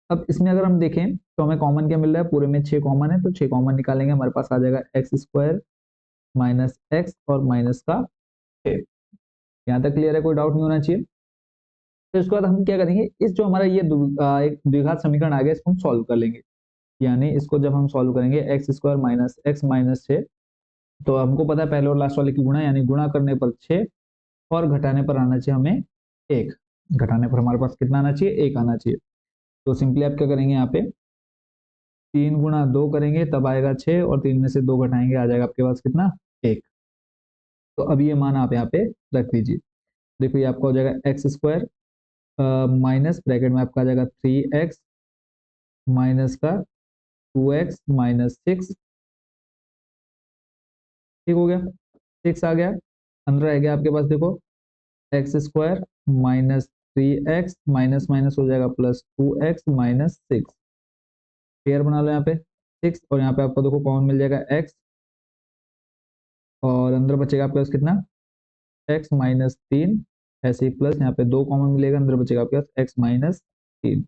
अब इसमें अगर हम देखें तो हमें कॉमन क्या मिल रहा है, पूरे में 6 कॉमन है, तो 6 कॉमन निकालेंगे, हमारे पास आ जाएगा x² माइनस x और माइनस का 6। यहाँ तक क्लियर है, कोई डाउट नहीं होना चाहिए। तो इसके बाद हम क्या करेंगे, इस जो हमारा ये एक द्विघात समीकरण आ गया इसको हम सॉल्व कर लेंगे। यानी इसको जब हम सॉल्व करेंगे x² माइनस x माइनस 6, तो हमको पता है पहले और लास्ट वाले की गुणा, यानी गुणा करने पर 6 और घटाने पर आना चाहिए हमें 1। घटाने पर हमारे पास कितना आना चाहिए, 1 आना चाहिए। तो सिंपली आप क्या करेंगे, यहाँ पे 3 गुणा 2 करेंगे तब आएगा 6 और 3 में से 2 घटाएंगे आ जाएगा आपके पास कितना, 1। तो अब ये मान आप यहाँ पे रख दीजिए। देखो ये आपका हो जाएगा x² माइनस ब्रैकेट में आपका आ जाएगा 3x माइनस का 2x माइनस 6, ठीक हो गया, 6 आ गया। अंदर रह गया आपके पास देखो x² minus 3x minus minus हो जाएगा प्लस 2x माइनस 6। पेयर बना लो यहाँ पे 6, और यहाँ पे आपको देखो कॉमन मिल जाएगा x, और अंदर बचेगा आपके पास कितना, x माइनस 3, ऐसे ही प्लस यहाँ पे 2 कॉमन मिलेगा, अंदर बचेगा आपके पास x माइनस 3।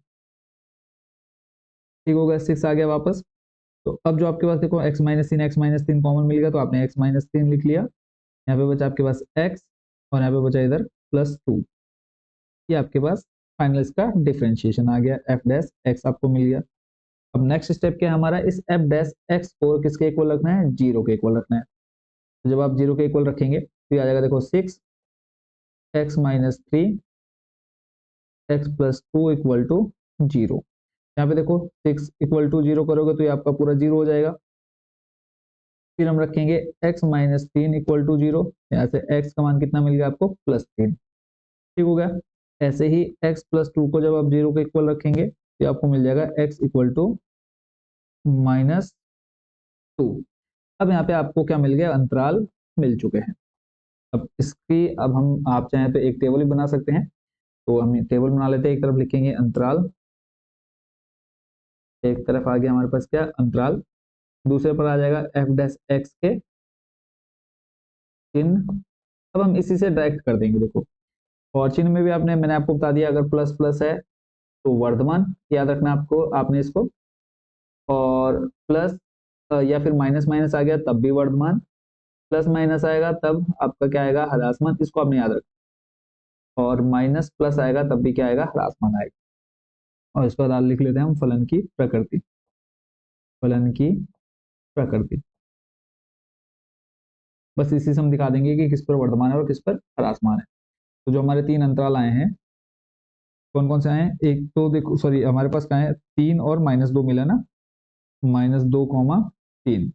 ठीक हो गया, 6 आ गया वापस। तो अब जो आपके पास देखो x माइनस 3 कॉमन मिल गया, तो आपने x माइनस 3 लिख लिया। यहाँ पे बचा आपके पास x और यहाँ पे बचा इधर प्लस 2। ये आपके पास फाइनल इसका डिफरेंशिएशन आ गया, एफ डैश एक्स आपको मिल गया। अब नेक्स्ट स्टेप क्या है हमारा, इस एफ डैश एक्स को किसके इक्वल रखना है, 0 के इक्वल रखना है। तो जब आप 0 के इक्वल रखेंगे तो ये आ जाएगा देखो 6x minus 3 x plus 2 equal to 0। यहाँ पे देखो 6 इक्वल टू 0 करोगे तो ये आपका पूरा 0 हो जाएगा। फिर हम रखेंगे x माइनस 3 इक्वल टू 0, यहाँ से x का मान कितना मिल गया आपको, प्लस 3। ठीक हो गया। ऐसे ही x प्लस 2 को जब आप 0 के इक्वल रखेंगे तो आपको मिल जाएगा x इक्वल टू माइनस 2। अब यहाँ पे आपको क्या मिल गया, अंतराल मिल चुके हैं। अब इसकी अब हम आप चाहें तो एक टेबल भी बना सकते हैं, तो हम टेबल बना लेते हैं। एक तरफ लिखेंगे अंतराल, एक तरफ आ गया हमारे पास क्या, अंतराल, दूसरे पर आ जाएगा एफ डैश एक्स के चिन्ह। अब हम इसी से डायरेक्ट कर देंगे देखो, और चिन्ह में भी मैंने आपको बता दिया, अगर प्लस प्लस है तो वर्धमान याद रखना आपको, आपने इसको, और प्लस या फिर माइनस माइनस आ गया तब भी वर्धमान, प्लस माइनस आएगा तब आपका क्या आएगा, ह्रासमान, इसको आपने याद रखना। और माइनस प्लस आएगा तब भी क्या आएगा, ह्रासमान आएगा। और इसके बाद लिख लेते हैं हम फलन की प्रकृति, फलन की प्रकृति। बस इसी से हम दिखा देंगे कि किस पर वर्धमान है और किस पर ह्रासमान है। तो जो हमारे 3 अंतराल आए हैं, कौन कौन से आए हैं, एक तो देखो सॉरी हमारे पास क्या है, 3 और -2 मिला ना, -2, 3।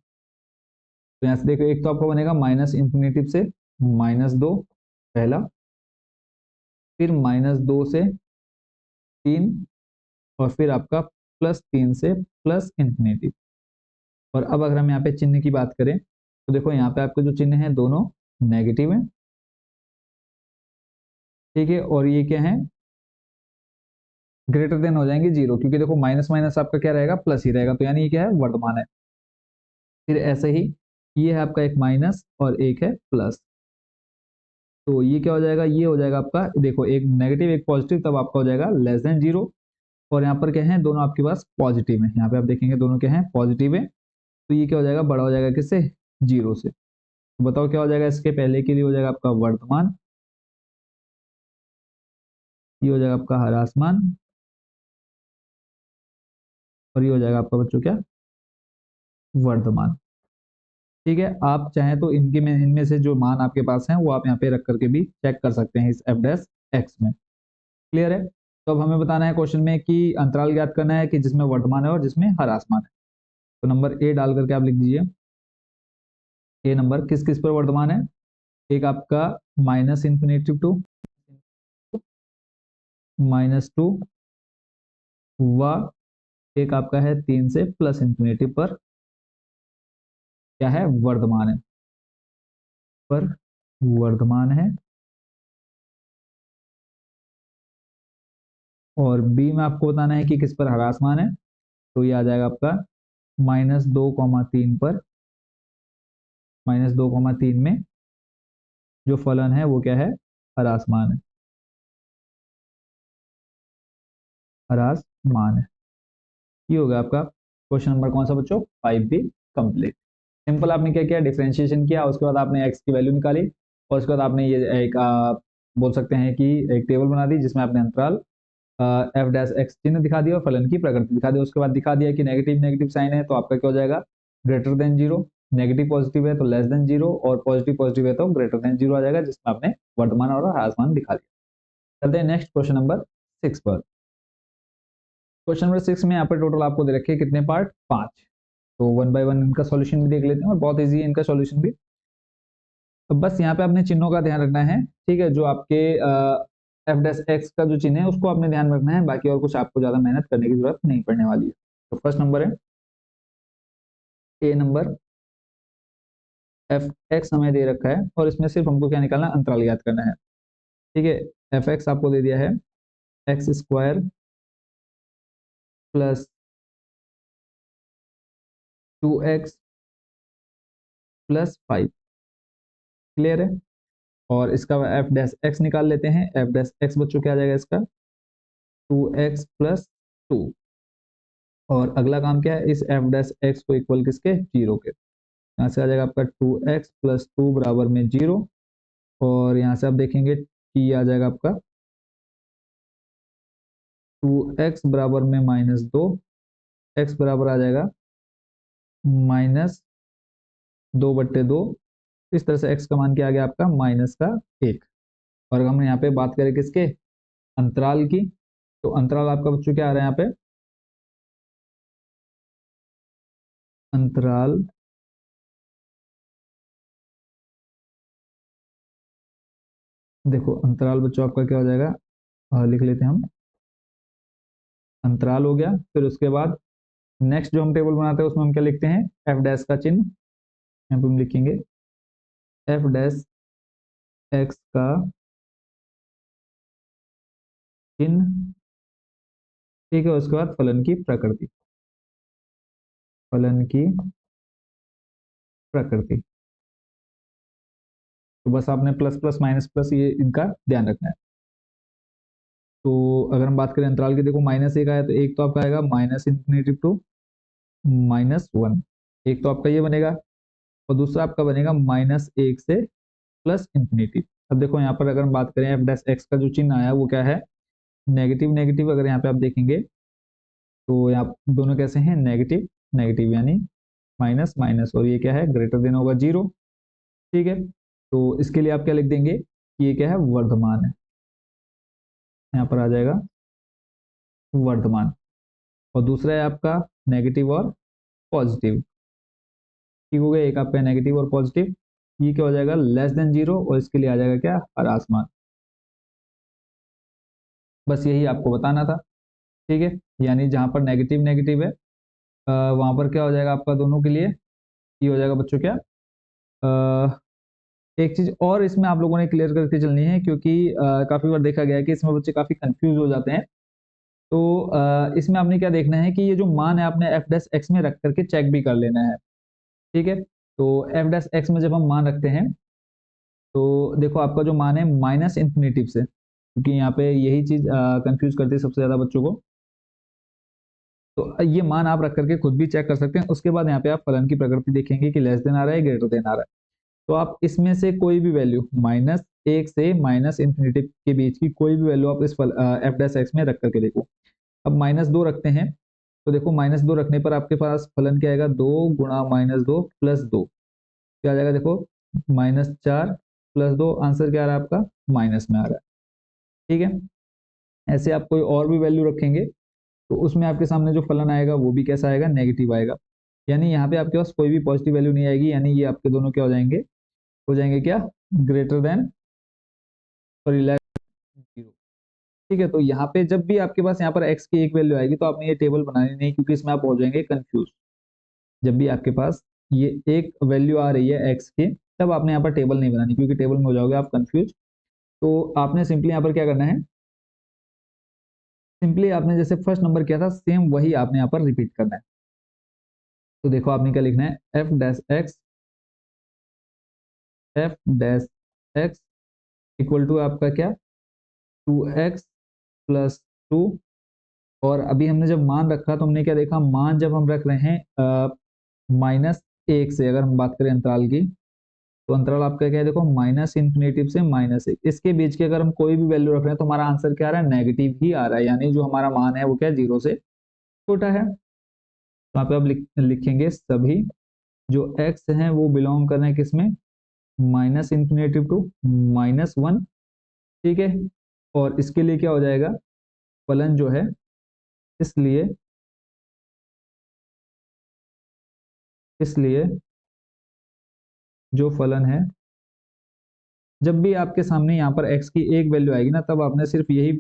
तो यहाँ से देखो एक तो आपका बनेगा माइनस इंफिनिटिव से -2 पहला, फिर -2 से 3, और फिर आपका +3 से प्लस इंफिनिटी। और अब अगर हम यहाँ पे चिन्ह की बात करें तो देखो यहाँ पे आपके जो चिन्ह हैं दोनों नेगेटिव है, ठीक है, और ये क्या है, ग्रेटर देन हो जाएंगे जीरो, क्योंकि देखो माइनस माइनस आपका क्या रहेगा, प्लस ही रहेगा, तो यानी ये क्या है, वर्धमान है। फिर ऐसे ही ये है आपका एक माइनस और एक है प्लस, तो ये क्या हो जाएगा, ये हो जाएगा आपका, देखो एक नेगेटिव एक पॉजिटिव, तब आपका हो जाएगा लेस देन जीरो। और यहाँ पर क्या है, दोनों आपके पास पॉजिटिव है, यहाँ पे आप देखेंगे दोनों क्या है, पॉजिटिव है, तो ये क्या हो जाएगा, बड़ा हो जाएगा किससे, जीरो से। तो बताओ क्या हो जाएगा, इसके पहले के लिए हो जाएगा आपका वर्तमान, ये हो जाएगा आपका ह्रासमान, और ये हो जाएगा आपका बच्चों क्या, वर्तमान। ठीक है, आप चाहें तो इनके में इनमें से जो मान आपके पास हैं वो आप यहाँ पे रख करके भी चेक कर सकते हैं इस एफ डैश एक्स में। क्लियर है। तो अब हमें बताना है क्वेश्चन में कि अंतराल ज्ञात करना है कि जिसमें वर्तमान है और जिसमें ह्रासमान है। तो नंबर ए डाल करके आप लिख दीजिए, ए नंबर किस किस पर वर्तमान है, एक आपका माइनस इंफिनिटी टू -2, व एक आपका है 3 से प्लस इंफिनिटी पर क्या है, वर्तमान है, पर वर्तमान है। और बी में आपको बताना है कि किस पर ह्रासमान है, तो ये आ जाएगा आपका -2,3 पर, -2,3 में जो फलन है वो क्या है, ह्रासमान है, ह्रासमान है। ये हो गया आपका क्वेश्चन नंबर कौन सा बच्चों, 5B कंप्लीट। सिंपल आपने क्या किया, डिफरेंशिएशन किया, उसके बाद आपने एक्स की वैल्यू निकाली, और उसके बाद आपने ये एक बोल सकते हैं कि एक टेबल बना दी जिसमें आपने अंतराल एफ डैश एक्स चिन्ह दिखा दिया और फलन की प्रकृति दिखा दी। उसके बाद दिखा दिया कि नेगेटिव नेगेटिव साइन है तो आपका क्या हो जाएगा, greater than zero, negative positive है तो लेस देन जीरो, और पॉजिटिव पॉजिटिव है तो ग्रेटर देन जीरो आ जाएगा, जिसमें आपने वर्तमान और ह्रासमान दिखा दिया। चलते हैं नेक्स्ट क्वेश्चन नंबर 6 पर। क्वेश्चन नंबर 6 में यहाँ पर टोटल आपको दे रखे हैं कितने पार्ट, 5। तो वन बाय वन इनका सॉल्यूशन भी देख लेते हैं, और बहुत ईजी है इनका सॉल्यूशन भी। तो बस यहाँ पे आपने चिन्हों का ध्यान रखना है, ठीक है, जो आपके एफ डैश एक्स का जो चिन्ह है उसको आपने ध्यान रखना है, बाकी और कुछ आपको ज्यादा मेहनत करने की जरूरत नहीं पड़ने वाली है। तो फर्स्ट नंबर है ए नंबर, एफ एक्स हमें दे रखा है और इसमें सिर्फ हमको क्या निकालना है, अंतराल ज्ञात करना है। ठीक है, एफ एक्स आपको दे दिया है x square plus 2x plus 5। Clear है। और इसका एफ डैश एक्स निकाल लेते हैं, एफ डैश एक्स बच्चों क्या आ जाएगा इसका, 2x+2। और अगला काम क्या है, इस एफ डैश एक्स को इक्वल किसके, जीरो के। यहाँ से आ जाएगा आपका 2x+2 बराबर में जीरो, और यहाँ से आप देखेंगे t आ जाएगा आपका 2x बराबर में -2, x बराबर आ जाएगा -2/2। इस तरह से x का मान क्या आ गया आपका, -1। और अगर हम यहाँ पे बात करें किसके, अंतराल की, तो अंतराल आपका बच्चों क्या आ रहा है यहाँ पे, अंतराल देखो अंतराल बच्चों आपका क्या हो जाएगा, लिख लेते हैं हम, अंतराल हो गया। फिर उसके बाद नेक्स्ट जो हम टेबल बनाते हैं उसमें हम क्या लिखते हैं, एफ डैश का चिन्ह, यहाँ पे हम लिखेंगे एफ डैश एक्स का चिन्ह। ठीक है, उसके बाद फलन की प्रकृति, फलन की प्रकृति। तो बस आपने प्लस प्लस माइनस प्लस ये इनका ध्यान रखना है। तो अगर हम बात करें अंतराल की, देखो -1 आया तो एक तो आपका आएगा -∞ टू -1, एक तो आपका ये बनेगा, और दूसरा आपका बनेगा -1 से +∞। अब देखो यहाँ पर अगर हम बात करें एफ डैश एक्स का जो चिन्ह आया वो क्या है, नेगेटिव नेगेटिव। अगर यहाँ पे आप देखेंगे तो यहाँ दोनों कैसे हैं, नेगेटिव नेगेटिव, यानी माइनस माइनस, और ये क्या है, ग्रेटर देन होगा जीरो। ठीक है, तो इसके लिए आप क्या लिख देंगे कि ये क्या है, वर्धमान है, यहाँ पर आ जाएगा वर्धमान। और दूसरा है आपका नेगेटिव और पॉजिटिव। ठीक हो गया, एक आपका नेगेटिव और पॉजिटिव, ये क्या हो जाएगा, लेस देन जीरो, और इसके लिए आ जाएगा क्या, ह्रासमान। बस यही आपको बताना था। ठीक है, यानी जहां पर नेगेटिव नेगेटिव है वहां पर क्या हो जाएगा आपका दोनों के लिए, ये हो जाएगा बच्चों क्या, एक चीज और इसमें आप लोगों ने क्लियर करके चलनी है, क्योंकि काफी बार देखा गया है कि इसमें बच्चे काफी कंफ्यूज हो जाते हैं। तो इसमें आपने क्या देखना है कि ये जो मान है आपने एफ डैश एक्स में रख करके चेक भी कर लेना है। ठीक है, तो एफ डैश एक्स में जब हम मान रखते हैं तो देखो आपका जो मान है माइनस इंफिनिटिव से, क्योंकि यहाँ पे यही चीज कंफ्यूज करती है सबसे ज्यादा बच्चों को। तो ये मान आप रख करके खुद भी चेक कर सकते हैं। उसके बाद यहाँ पे आप फलन की प्रकृति देखेंगे कि लेस देन आ रहा है ग्रेटर देन आ रहा है। तो आप इसमें से कोई भी वैल्यू माइनस एक से माइनस इंफिनिटी के बीच की कोई भी वैल्यू आप इस एफ डैश एक्स में रख करके देखो। अब माइनस दो रखते हैं, तो देखो माइनस दो रखने पर आपके पास फलन क्या आएगा, दो गुणा माइनस दो प्लस दो, क्या आ जाएगा देखो माइनस चार प्लस दो, आंसर क्या आ रहा है आपका माइनस में आ रहा है। ठीक है, ऐसे आप कोई और भी वैल्यू रखेंगे तो उसमें आपके सामने जो फलन आएगा वो भी कैसा आएगा, नेगेटिव आएगा। यानी यहाँ पे आपके पास कोई भी पॉजिटिव वैल्यू नहीं आएगी, यानी ये आपके दोनों क्या हो जाएंगे क्या, greater than, sorry less zero. ठीक है, तो यहाँ पे जब भी आपके पास यहाँ पर x की एक वैल्यू आएगी तो आपने ये टेबल बनानी नहीं, क्योंकि इसमें आप हो जाएंगे कंफ्यूज। जब भी आपके पास ये एक वैल्यू आ रही है x की, तब आपने यहाँ पर टेबल नहीं बनानी, क्योंकि टेबल में हो जाओगे आप कंफ्यूज। तो आपने सिंपली यहाँ पर क्या करना है, सिंपली आपने जैसे फर्स्ट नंबर किया था सेम वही आपने यहाँ पर रिपीट करना है। तो देखो आपने क्या लिखना है, f dash x equal to आपका क्या, टू एक्स प्लस टू। और अभी हमने जब मान रखा तो हमने क्या देखा, मान जब हम रख रहे हैं माइनस एक से, अगर हम बात करें अंतराल की, तो अंतराल आपका क्या है देखो माइनस इंफिनिटिव से माइनस एक, इसके बीच की अगर हम कोई भी वैल्यू रख रहे हैं तो हमारा आंसर क्या आ रहा है, नेगेटिव ही आ रहा है। यानी जो हमारा मान है वो क्या है, जीरो से छोटा है। तो यहाँ पे आप लिखेंगे सभी जो x हैं वो बिलोंग कर रहे हैं किसमें, minus infinity to minus one. ठीक है, और इसके लिए क्या हो जाएगा, फलन जो है, इसलिए इसलिए जो फलन है, जब भी आपके सामने यहाँ पर x की एक वैल्यू आएगी ना, तब आपने सिर्फ यही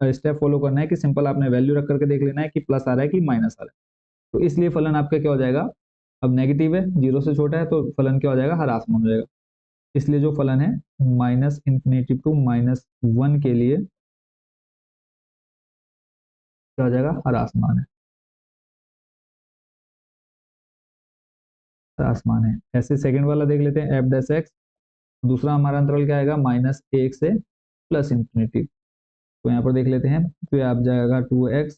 स्टेप फॉलो करना है कि सिंपल आपने वैल्यू रख करके देख लेना है कि प्लस आ रहा है कि माइनस आ रहा है। तो इसलिए फलन आपका क्या हो जाएगा, अब नेगेटिव है, जीरो से छोटा है, तो फलन क्या हो जाएगा, हर आसमान हो जाएगा। इसलिए जो फलन है minus infinity to minus one के लिए क्या हो जाएगा, हर आसमान है, हर आसमान है। ऐसे सेकंड वाला देख लेते हैं, एफ डैश एक्स, दूसरा हमारा अंतराल क्या आएगा, माइनस एक से प्लस इंफिनिटी। तो यहाँ पर देख लेते हैं, तो ये आप जाएगा टू एक्स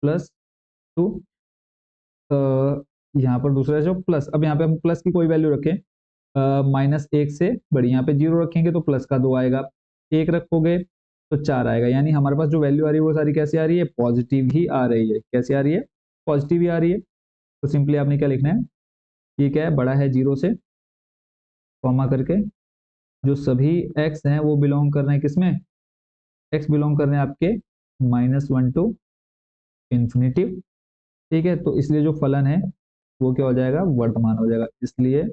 प्लस टू, यहाँ पर दूसरा जो प्लस, अब यहाँ पे हम प्लस की कोई वैल्यू रखें, माइनस एक से बड़ी, यहाँ पे जीरो रखेंगे तो प्लस का दो आएगा, एक रखोगे तो चार आएगा। यानी हमारे पास जो वैल्यू आ रही है वो सारी कैसे आ रही है, पॉजिटिव ही आ रही है। कैसे आ रही है, पॉजिटिव ही आ रही है। तो सिंपली आपने क्या लिखना है, ये क्या है, बड़ा है जीरो से, कॉमा करके जो सभी एक्स हैं वो बिलोंग कर रहे हैं किसमें, एक्स बिलोंग कर रहे हैं आपके माइनस वन टू इंफिनिटिव। ठीक है, तो इसलिए जो फलन है वो क्या हो जाएगा, वर्तमान हो जाएगा। इसलिए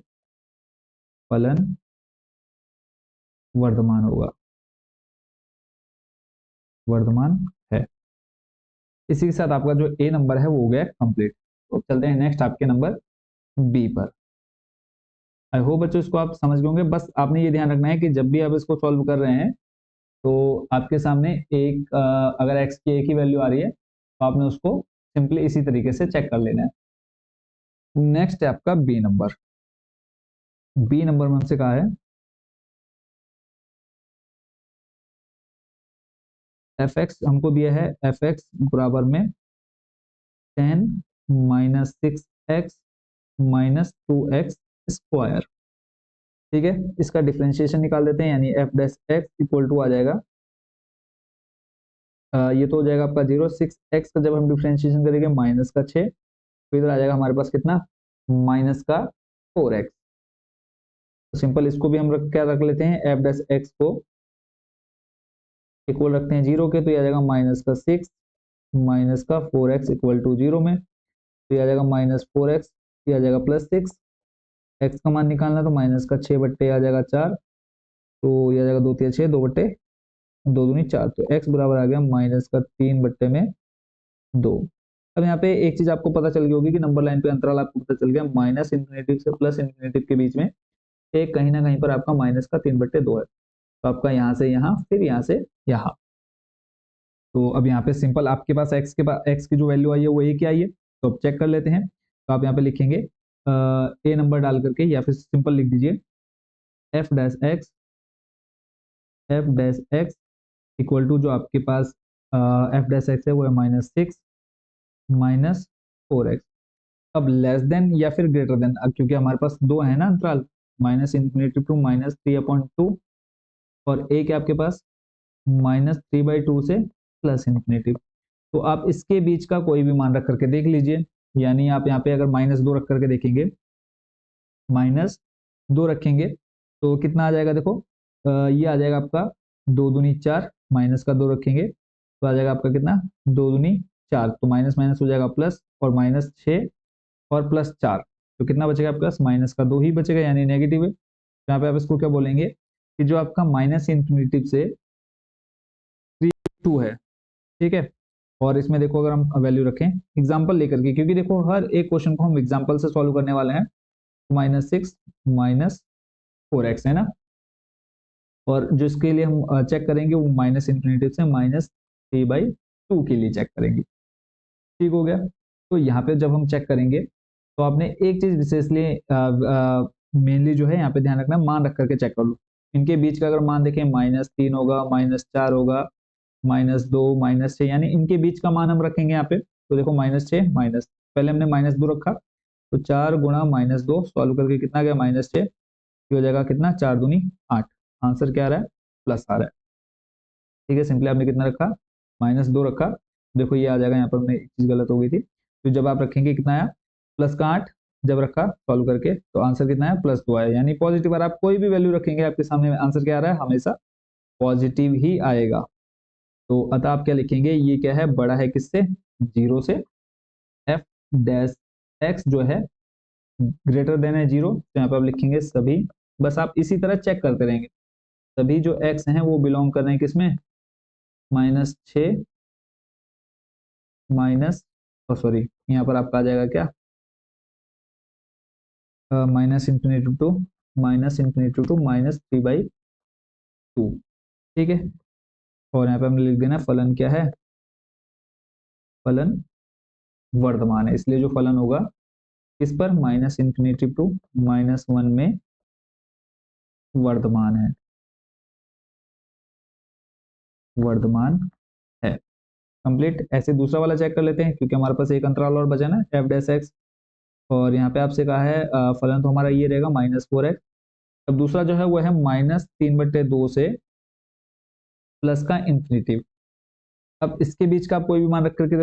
फलन वर्तमान होगा, वर्तमान है। इसी के साथ आपका जो ए नंबर है वो हो गया कंप्लीट। तो चलते हैं नेक्स्ट आपके नंबर बी पर। आई होप बच्चों इसको आप समझ गए होंगे। बस आपने ये ध्यान रखना है कि जब भी आप इसको सॉल्व कर रहे हैं तो आपके सामने एक अगर एक्स की एक ही वैल्यू आ रही है तो आपने उसको सिंपली इसी तरीके से चेक कर लेना है। नेक्स्ट है आपका बी नंबर। बी नंबर में हमसे कहा है एफ एक्स, हमको दिया है एफ एक्स बराबर में ten minus six X minus two x square. ठीक है, इसका डिफ्रेंशिएशन निकाल देते हैं, यानी F dash x equal to आ जाएगा, ये तो हो जाएगा आपका जीरो, सिक्स एक्स का जब हम डिफ्रेंशिएशन करेंगे माइनस का छः, तो इधर आ जाएगा हमारे पास कितना, माइनस का फोर एक्स। तो सिंपल इसको भी हम क्या रख लेते हैं, एफ डैश एक्स को इक्वल रखते हैं जीरो के, तो ये आ जाएगा माइनस का सिक्स माइनस का four x equal to zero में, तो ये आ जाएगा माइनस फोर एक्स, ये आ जाएगा प्लस सिक्स, एक्स का मान निकालना तो माइनस का छः बट्टे आ जाएगा चार, तो ये आ जाएगा दो तीन छः, दो बट्टे दो दूनी चार, तो एक्स बराबर आ गया माइनस का तीन बट्टे में दो। अब यहाँ पे एक चीज आपको पता चल गई होगी कि नंबर लाइन पे अंतराल आपको पता चल गया, माइनस इंफिनिटी से प्लस इंफिनिटी के बीच में एक कहीं ना कहीं पर आपका माइनस का 3/2 है, तो आपका यहाँ से यहाँ फिर यहाँ से यहाँ। तो अब यहाँ पे सिंपल आपके पास एक्स की जो वैल्यू आई है वो एक ही आई है, तो अब चेक कर लेते हैं। तो आप यहाँ पे लिखेंगे ए नंबर डाल करके, या फिर सिंपल लिख दीजिए F dash x equal to जो आपके पास एफ डैश एक्स है वो है -6 -4x। अब लेस देन या फिर ग्रेटर देन, अब क्योंकि हमारे पास दो है ना अंतराल, -∞ टू -3/2, और एक है आपके पास -3/2 से +∞। तो आप इसके बीच का कोई भी मान रख करके देख लीजिए, यानी आप यहाँ पे अगर -2 रख करके देखेंगे, -2 रखेंगे तो कितना आ जाएगा, देखो ये आ जाएगा आपका 2 दूनी 4, माइनस का 2 रखेंगे तो आ जाएगा आपका कितना, 2 दूनी 4, तो माइनस माइनस हो जाएगा प्लस, और -6 और +4, तो कितना बचेगा आपके पास, माइनस का 2 ही बचेगा, यानी नेगेटिव है। तो यहाँ पे आप इसको क्या बोलेंगे कि जो आपका -∞ से 2 है, ठीक है। और इसमें देखो अगर हम वैल्यू रखें एग्जांपल लेकर के, क्योंकि देखो हर एक क्वेश्चन को हम एग्जांपल से सॉल्व करने वाले हैं, -6 -4x है ना, और जिसके लिए हम चेक करेंगे वो -∞ से -3/2 के लिए चेक करेंगे, ठीक हो गया। तो यहाँ पे जब हम चेक करेंगे तो आपने एक चीज विशेषली मेनली जो है यहाँ पे ध्यान रखना, मान रख करके चेक कर लो। इनके बीच का अगर मान देखें -3 होगा, -4 होगा, -2 -6, यानी इनके बीच का मान हम रखेंगे यहाँ पे। तो देखो -6 माइनस, पहले हमने -2 रखा, तो 4 गुणा -2 सॉल्व करके कितना गया, -6, ये हो जाएगा कितना, 4 दूनी 8, आंसर क्या आ रहा है, प्लस आ रहा है, ठीक है। सिंपली आपने कितना रखा, -2 रखा, देखो ये आ जाएगा, यहाँ पर हमने एक चीज गलत हो गई थी, तो जब आप रखेंगे कितना आया, प्लस का 8, जब रखा सॉल्व करके तो आंसर कितना है, +2 आया, यानी पॉजिटिव। अगर आप कोई भी वैल्यू रखेंगे आपके सामने आंसर क्या आ रहा है, हमेशा पॉजिटिव ही आएगा। तो अतः आप क्या लिखेंगे, ये क्या है, बड़ा है किससे, 0 से। f डैश जो है ग्रेटर देन है 0, तो यहाँ पे आप लिखेंगे सभी, बस आप इसी तरह चेक करते रहेंगे, सभी जो x हैं वो बिलोंग कर रहे हैं किसमें, -6 माइनस, सॉरी यहाँ पर आपका आ जाएगा क्या, -∞ टू -3/2, ठीक है। और यहाँ पे हमने लिख देना फलन क्या है, फलन वर्धमान है, इसलिए जो फलन होगा इस पर -∞ टू -1 में वर्धमान है, वर्धमान है। कंप्लीट। ऐसे दूसरा वाला चेक कर लेते हैं, क्योंकि हमारे पास एक अंतराल और बचा ना, f डैश एक्स, और यहाँ पे आपसे कहा है फलन तो हमारा ये रहेगा -4x। अब दूसरा जो है वो है -3/2 से प्लस का इन्फिनेटिव। अब इसके बीच का आप कोई भी मान रख करके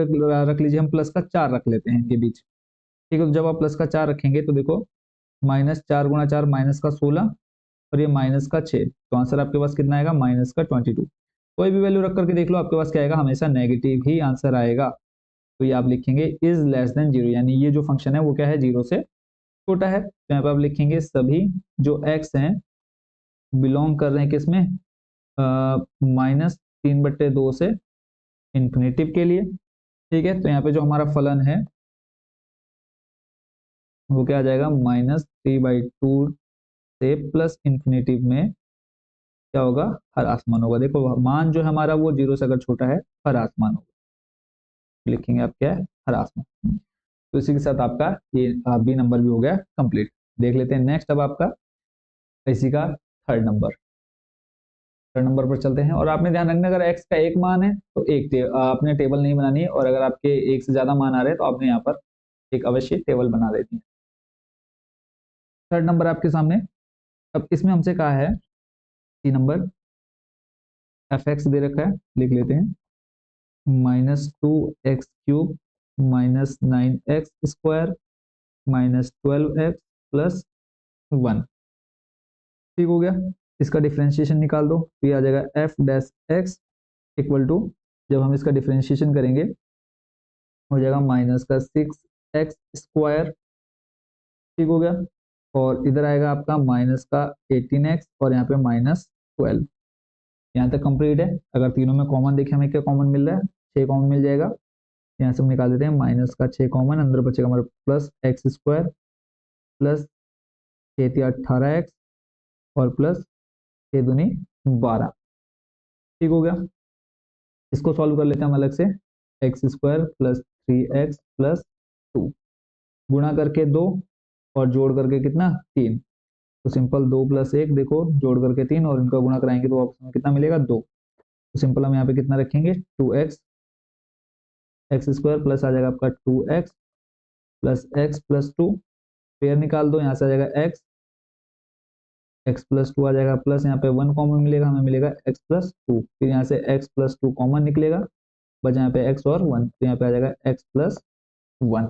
रख लीजिए, हम प्लस का 4 रख लेते हैं इनके बीच, ठीक है। तो जब आप प्लस का 4 रखेंगे तो देखो, -4 गुणा 4 -16, और ये -6, तो आंसर आपके पास कितना आएगा, -22। कोई भी वैल्यू रख करके देख लो, आपके पास क्या आएगा, हमेशा नेगेटिव ही आंसर आएगा। तो ये आप लिखेंगे इज लेस देन 0, यानी ये जो फंक्शन है वो क्या है, 0 से छोटा है। तो यहाँ पे आप लिखेंगे सभी जो x हैं बिलोंग कर रहे हैं किसमें, -3/2 से इन्फिनेटिव के लिए, ठीक है। तो यहाँ पे जो हमारा फलन है वो क्या आ जाएगा, -3/2 से प्लस इन्फिनेटिव में क्या होगा, हर आसमान होगा। देखो मान जो है हमारा वो 0 से अगर छोटा है, हर आसमान होगा, लिखेंगे आप क्या है, हर आसमान। तो इसी के साथ आपका ये बी नंबर भी हो गया कंप्लीट। देख लेते हैं नेक्स्ट अब आपका इसी का थर्ड नंबर पर चलते हैं। और आपने ध्यान रखना, अगर x का एक मान है तो आपने टेबल नहीं बनानी है, और अगर आपके एक से ज्यादा मान आ रहे हैं तो आपने यहाँ पर एक अवश्य टेबल बना देती है। थर्ड नंबर आपके सामने, अब इसमें हमसे कहा है 3 नंबर, f(x) दे रखा है, लिख लेते हैं, -2x³ -9x² -12x प्लस 1, ठीक हो गया। इसका डिफ्रेंशिएशन निकाल दो, तो ये आ जाएगा f(x) इक्वल टू, जब हम इसका डिफ्रेंशिएशन करेंगे हो जाएगा -6x², ठीक हो गया। और इधर आएगा आपका -18x, और यहाँ पे -12। यहाँ तक कंप्लीट है। अगर तीनों में कॉमन देखें हमें क्या कॉमन मिल रहा है, 6 कॉमन मिल जाएगा। यहाँ से हम निकाल देते हैं -6 कॉमन, अंदर बचेगा हमारे +x² प्लस 6 × 18x और प्लस 6 दूनी 12। ठीक हो गया। इसको सॉल्व कर लेते हैं हम अलग से। X square plus 3x plus 2 गुणा करके 2 और जोड़ करके कितना 3। तो सिंपल 2 प्लस 1 देखो जोड़ करके 3 और इनका गुणा कराएंगे तो ऑप्शन में कितना मिलेगा 2। तो सिंपल हम यहाँ पे कितना रखेंगे 2x एक्स स्क्वायर प्लस आ जाएगा आपका 2x plus x plus 2। Pair निकाल दो, यहाँ से आ जाएगा एक्स प्लस 2 आ जाएगा प्लस यहाँ पे 1 कॉमन मिलेगा, हमें मिलेगा एक्स प्लस 2। फिर यहाँ से एक्स प्लस 2 कॉमन निकलेगा, बचा यहाँ पे एक्स और 1, तो यहाँ पे आ जाएगा एक्स प्लस 1।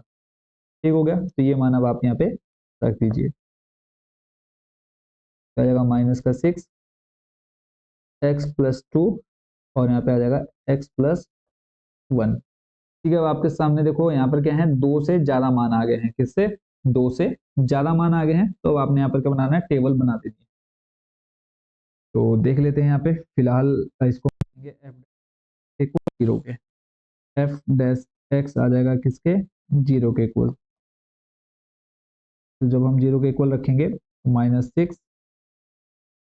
ठीक हो गया। तो ये मान अब आप यहाँ पे रख दीजिए, आ जाएगा माइनस का 6 एक्स प्लस 2 और यहाँ पे आ जाएगा एक्स प्लस 1। ठीक है। अब आपके सामने देखो यहाँ पर क्या है, 2 से ज्यादा मान आ गए हैं। किससे? 2 से ज्यादा मान आ गए हैं। तो आपने यहाँ पर क्या बनाना है, टेबल बना दीजिए। तो देख लेते हैं यहाँ पे फिलहाल इसको एफ जीरो के, एफ डैश एक्स आ जाएगा किसके, जीरो के इक्वल। तो जब हम जीरो के इक्वल रखेंगे तो -6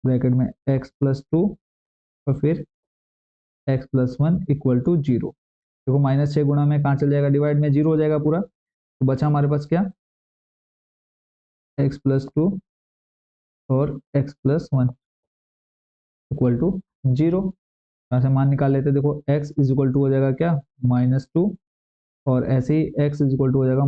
ब्रैकेट में एक्स प्लस 2 और फिर एक्स प्लस 1 इक्वल टू 0। देखो -6 गुणा में कहाँ चल जाएगा, डिवाइड में 0 हो जाएगा पूरा। तो बचा हमारे पास क्या, एक्स प्लस 2 और एक्स प्लस 1 इक्वल टू 0। यहाँ से मान निकाल लेते, देखो x इज इक्वल टू हो जाएगा क्या, -2 और ऐसे ही x इज इक्वल टू हो जाएगा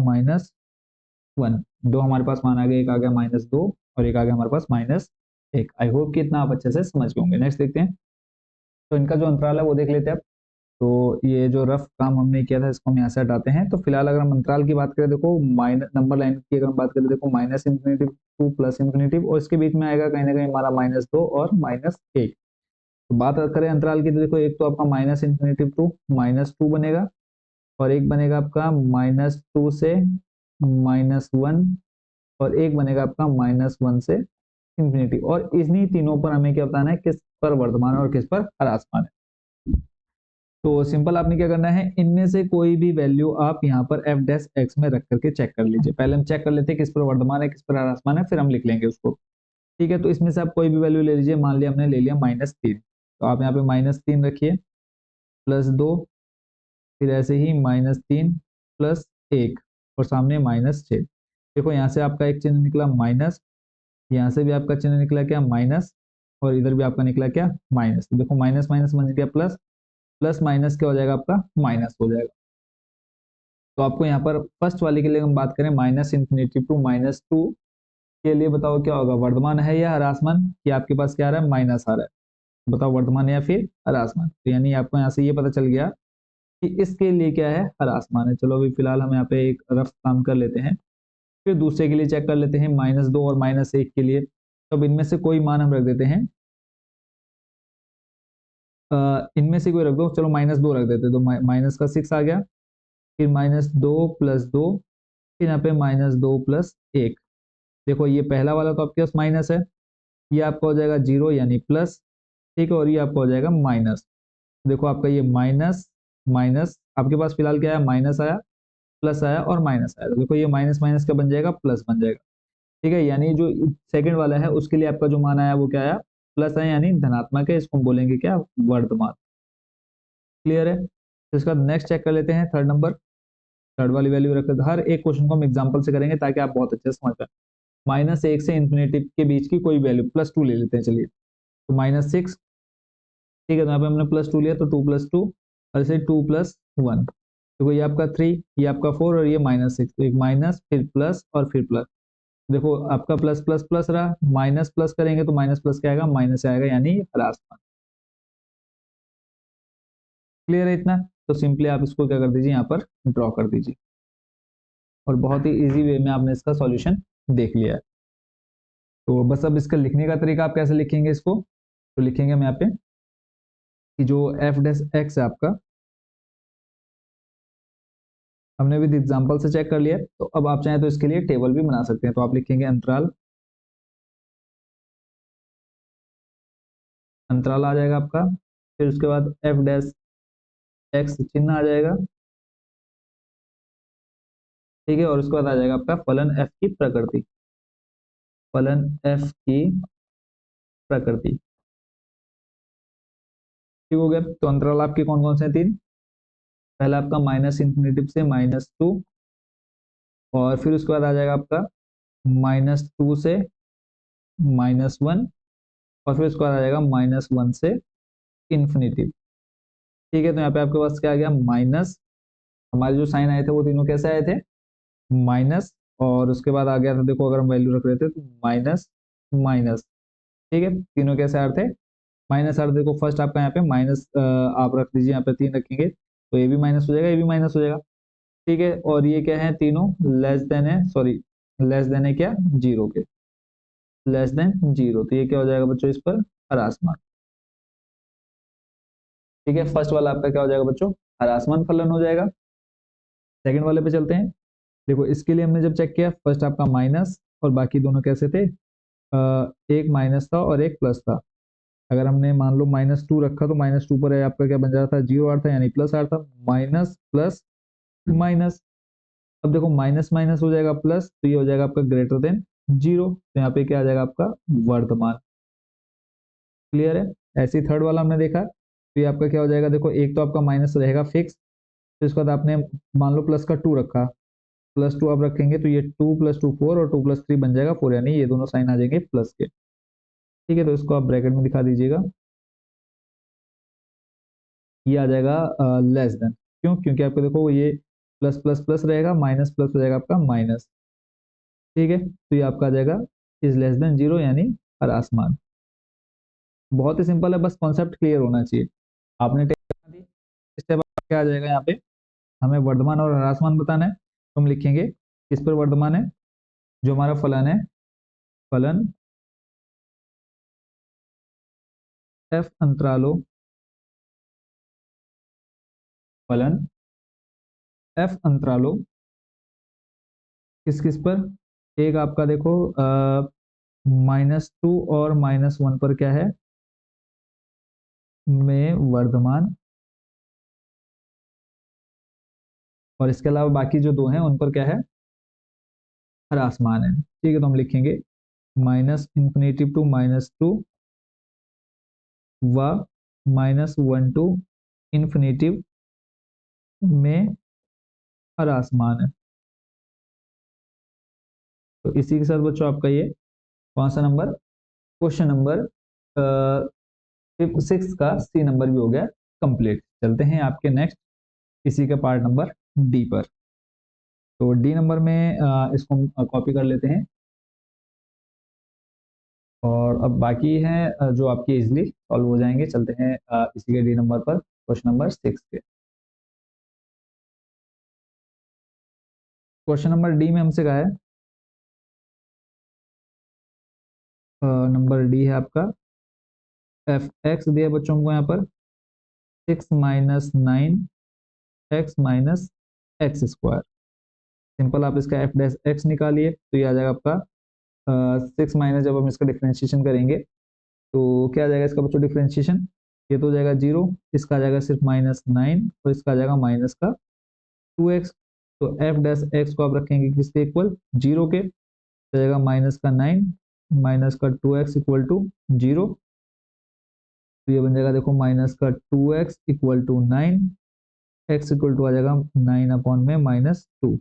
-1। दो हमारे पास मान आ गया, एक आ गया -2 और एक आ गया हमारे पास -1। आई होप कि इतना आप अच्छे से समझ गए होंगे। नेक्स्ट देखते हैं। तो इनका जो अंतराल है वो देख लेते हैं अब। तो ये जो रफ काम हमने किया था इसको हम यहाँ से हटाते हैं। तो फिलहाल अगर हम अंतराल की बात करें, देखो माइनस नंबर लाइन की अगर हम बात करें, देखो -इन्फिनिटी टू प्लस इन्फिनिटी और इसके बीच में आएगा कहीं ना कहीं हमारा -2 और -1। तो बात करें अंतराल की, तो देखो एक तो आपका -इन्फिनिटी टू -2 बनेगा और एक बनेगा आपका -2 से -1 और एक बनेगा आपका -1 से इन्फिनिटी। और इन्हीं तीनों पर हमें क्या बताना है, किस पर वर्तमान और किस पर ह्रासमान है। तो सिंपल आपने क्या करना है, इनमें से कोई भी वैल्यू आप यहाँ पर एफ डैश एक्स में रख करके चेक कर लीजिए। पहले हम चेक कर लेते हैं किस पर वर्तमान है किस पर ह्रासमान है, फिर हम लिख लेंगे उसको। ठीक है। तो इसमें से आप कोई भी वैल्यू ले लीजिए। मान लिया हमने ले लिया -3, तो आप यहाँ पे -3 रखिए +2, फिर ऐसे ही -3 +1 और सामने -6। देखो यहाँ से आपका एक चिन्ह निकला माइनस, यहाँ से भी आपका चिन्ह निकला क्या माइनस और इधर भी आपका निकला क्या माइनस। तो देखो माइनस माइनस बन गया प्लस, प्लस माइनस क्या हो जाएगा आपका माइनस हो जाएगा। तो आपको यहाँ पर फर्स्ट वाले के लिए हम बात करें -इन्फिनिटी टू -2 के लिए, बताओ क्या होगा, वर्तमान है या ह्रासमान, कि आपके पास क्या आ रहा है माइनस आ रहा है। बताओ वर्तमान है या फिर ह्रासमान। तो यानी आपको यहाँ से ये पता चल गया कि इसके लिए क्या है ह्रासमान है। चलो अभी फिलहाल हम यहाँ पे एक रफ काम कर लेते हैं, फिर दूसरे के लिए चेक कर लेते हैं -2 और -1 के लिए। तो अब इनमें से कोई मान हम रख देते हैं, इनमें से कोई रख दो, चलो -2 रख देते, तो माइनस का 6 आ गया, फिर -2 + 2, फिर यहाँ पे -2 + 1। देखो ये पहला वाला तो आपके पास माइनस है, ये आपका हो जाएगा 0 यानी प्लस। ठीक है। और ये आपका हो जाएगा माइनस। देखो आपका ये माइनस माइनस आपके पास फिलहाल क्या है, माइनस आया, प्लस आया और माइनस आया। तो देखो ये माइनस माइनस का बन जाएगा प्लस बन जाएगा। ठीक है। यानी जो सेकंड वाला है उसके लिए आपका जो मान आया वो क्या आया, प्लस है यानी धनात्मक है। इसको हम बोलेंगे क्या, वर्तमान। क्लियर है। तो इसका नेक्स्ट चेक कर लेते हैं, थर्ड नंबर। थर्ड वाली वैल्यू रखते हैं। हर एक क्वेश्चन को हम एग्जांपल से करेंगे ताकि आप बहुत अच्छे से समझ पाए। -1 से इन्फिनिटी के बीच की कोई वैल्यू, +2 ले लेते हैं चलिए। तो -6। ठीक है। तो यहाँ पे हमने +2 लिया तो 2 + 2 और इसे 2 + 1। देखो ये आपका 3, ये आपका 4 और ये -6। तो एक माइनस फिर प्लस और फिर प्लस। देखो आपका प्लस प्लस प्लस रहा, माइनस प्लस करेंगे तो माइनस प्लस क्या आएगा, माइनस आएगा यानी ह्रासमान। क्लियर है इतना। तो सिंपली आप इसको क्या कर दीजिए, यहाँ पर ड्रॉ कर दीजिए और बहुत ही इजी वे में आपने इसका सॉल्यूशन देख लिया है। तो बस अब इसका लिखने का तरीका आप कैसे लिखेंगे इसको, तो लिखेंगे हम यहाँ पे कि जो एफ डैश एक्स है आपका, हमने विद एग्जांपल से चेक कर लिया। तो अब आप चाहें तो इसके लिए टेबल भी बना सकते हैं। तो आप लिखेंगे अंतराल, अंतराल आ जाएगा आपका, फिर उसके बाद एफ डैश एक्स चिन्ह आ जाएगा। ठीक है। और उसके बाद आ जाएगा आपका फलन एफ की प्रकृति, फलन एफ की प्रकृति। ठीक हो गया। तो अंतराल आपके कौन कौन से हैं? 3। पहला आपका माइनस इंफिनिटी से -2, और फिर उसके बाद आ जाएगा आपका -2 से -1, और फिर उसके बाद आ जाएगा -1 से इंफिनिटी। ठीक है, तो यहाँ पे आपके पास क्या आ गया? माइनस, हमारे जो साइन आए थे वो तीनों कैसे आए थे? माइनस, और उसके बाद आ गया था, देखो अगर हम वैल्यू रख रहे थे तो माइनस माइनस। ठीक है, तीनों कैसे आ रहे थे? माइनस आ रहे थे। देखो फर्स्ट आपका यहाँ पे माइनस आप रख लीजिए, यहाँ पे 3 रखेंगे तो ये भी माइनस हो जाएगा, ये भी माइनस हो जाएगा। ठीक है, और ये क्या है? तीनों लेस देन है, सॉरी लेस देन है क्या? जीरो के, लेस देन जीरो। तो ये क्या हो जाएगा बच्चों? इस पर हर आसमान। ठीक है, फर्स्ट वाला आपका क्या हो जाएगा बच्चों? हर आसमान फलन हो जाएगा। सेकंड वाले पे चलते हैं। देखो इसके लिए हमने जब चेक किया, फर्स्ट आपका माइनस और बाकी दोनों कैसे थे? एक माइनस था और एक प्लस था। अगर हमने मान लो -2 रखा तो -2 पर आपका क्या बन जाता था? जीरो आ रहा था, यानी प्लस आ रहा था। माइनस प्लस माइनस, अब देखो माइनस माइनस हो जाएगा प्लस, तो ये हो जाएगा आपका ग्रेटर देन जीरो। तो यहाँ पे क्या आ जाएगा आपका? वर्तमान। क्लियर है? ऐसे ही थर्ड वाला हमने देखा, तो ये आपका क्या हो जाएगा? देखो एक तो आपका माइनस रहेगा फिक्स, तो इसके बाद आपने मान लो प्लस का 2 रखा, +2 आप रखेंगे तो ये 2 + 2 4 और 2 + 3 बन जाएगा 4, यानी ये दोनों साइन आ जाएंगे प्लस के। ठीक है, तो इसको आप ब्रैकेट में दिखा दीजिएगा। ये आ जाएगा लेस देन, क्यों? क्योंकि आपको देखो ये प्लस प्लस प्लस रहेगा, माइनस प्लस हो जाएगा आपका माइनस। ठीक है, तो ये आपका आ जाएगा इज लेस देन जीरो, यानी हर आसमान। बहुत ही सिंपल है, बस कॉन्सेप्ट क्लियर होना चाहिए। आपने टेबल दी, इसके बाद क्या आ जाएगा? यहाँ पे हमें वर्धमान और हर आसमान बताना है, तो हम लिखेंगे किस पर वर्धमान है? जो हमारा फलन है, फलन f अंतरालों, फलन f अंतरालों किस किस पर? एक आपका देखो -2 और -1 पर क्या है? में वर्धमान, और इसके अलावा बाकी जो दो हैं उन पर क्या है? हर आसमान है। ठीक है, तो हम लिखेंगे -∞ टू -2 व -1 टू इंफिनिटिव में हर आसमान है। तो इसी के साथ बच्चों आपका ये कौन सा नंबर? क्वेश्चन नंबर 6 का सी नंबर भी हो गया कंप्लीट। चलते हैं आपके नेक्स्ट इसी का पार्ट नंबर डी पर। तो डी नंबर में इसको हम कॉपी कर लेते हैं, और अब बाकी है जो आपके इजिली सॉल्व हो जाएंगे। चलते हैं इसी के डी नंबर पर, क्वेश्चन नंबर 6 के। क्वेश्चन नंबर डी में हमसे कहा है, नंबर डी है आपका, एफ एक्स दिया बच्चों को यहाँ पर 6 - 9 x - x²। सिंपल, आप इसका एफ डैश एक्स निकालिए तो ये आ जाएगा आपका 6 माइनस, जब हम इसका डिफ्रेंशिएशन करेंगे तो क्या आ जाएगा इसका बच्चों डिफ्रेंशिएशन? ये तो हो जाएगा जीरो, इसका आ जाएगा सिर्फ -9 और इसका आ जाएगा माइनस का 2x। तो एफ डैश एक्स को आप रखेंगे किसके इक्वल? जीरो के, तो जाएगा माइनस का 9 माइनस का 2x इक्वल टू जीरो। तो ये बन जाएगा देखो -2x = 9, x इक्वल टू आ जाएगा 9/में -2।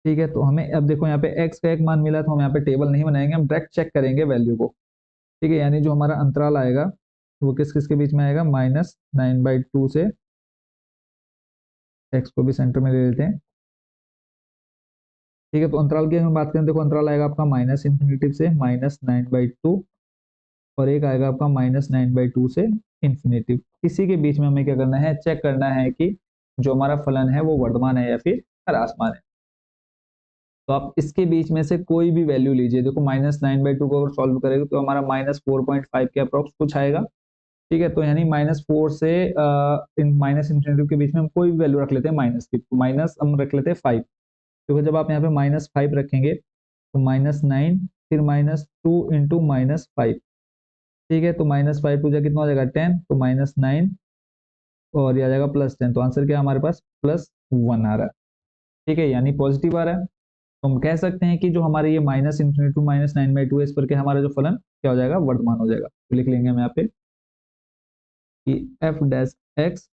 ठीक है, तो हमें अब देखो यहाँ पे x का एक मान मिला, तो हम यहाँ पे टेबल नहीं बनाएंगे, हम डायरेक्ट चेक करेंगे वैल्यू को। ठीक है, यानी जो हमारा अंतराल आएगा वो किस किस के बीच में आएगा? -9/2 से, x को भी सेंटर में ले लेते हैं। ठीक है, तो अंतराल की हम बात करें, देखो अंतराल आएगा आपका -∞ से -9/2, और एक आएगा आपका -9/2 से इंफिनिटी। इसी के बीच में हमें क्या करना है? चेक करना है कि जो हमारा फलन है वो वर्धमान है या फिर हर आसमान है। तो आप इसके बीच में से कोई भी वैल्यू लीजिए। देखो -9/2 को अगर सॉल्व करेंगे तो हमारा -4.5 के अप्रॉक्स कुछ आएगा। ठीक है, तो यानी -4 से माइनस इंफिनिटी के बीच में हम कोई भी वैल्यू रख लेते हैं माइनस की, तो माइनस हम रख लेते हैं 5, क्योंकि जब आप यहाँ पे -5 रखेंगे तो -9 फिर -2 इंटू -5। ठीक है, तो -5 टू जा कितना हो जाएगा? 10, तो -9 और ये आ जाएगा +10, तो आंसर क्या है हमारे पास? +1 आ रहा है। ठीक है, यानी पॉजिटिव आ रहा है। तो हम कह सकते हैं कि जो हमारे ये -∞ टू -9/2 है, इस पर के हमारा जो फलन क्या हो जाएगा, वर्धमान हो जाएगा। तो लिख लेंगे हम यहाँ पे कि एफ डैश एक्स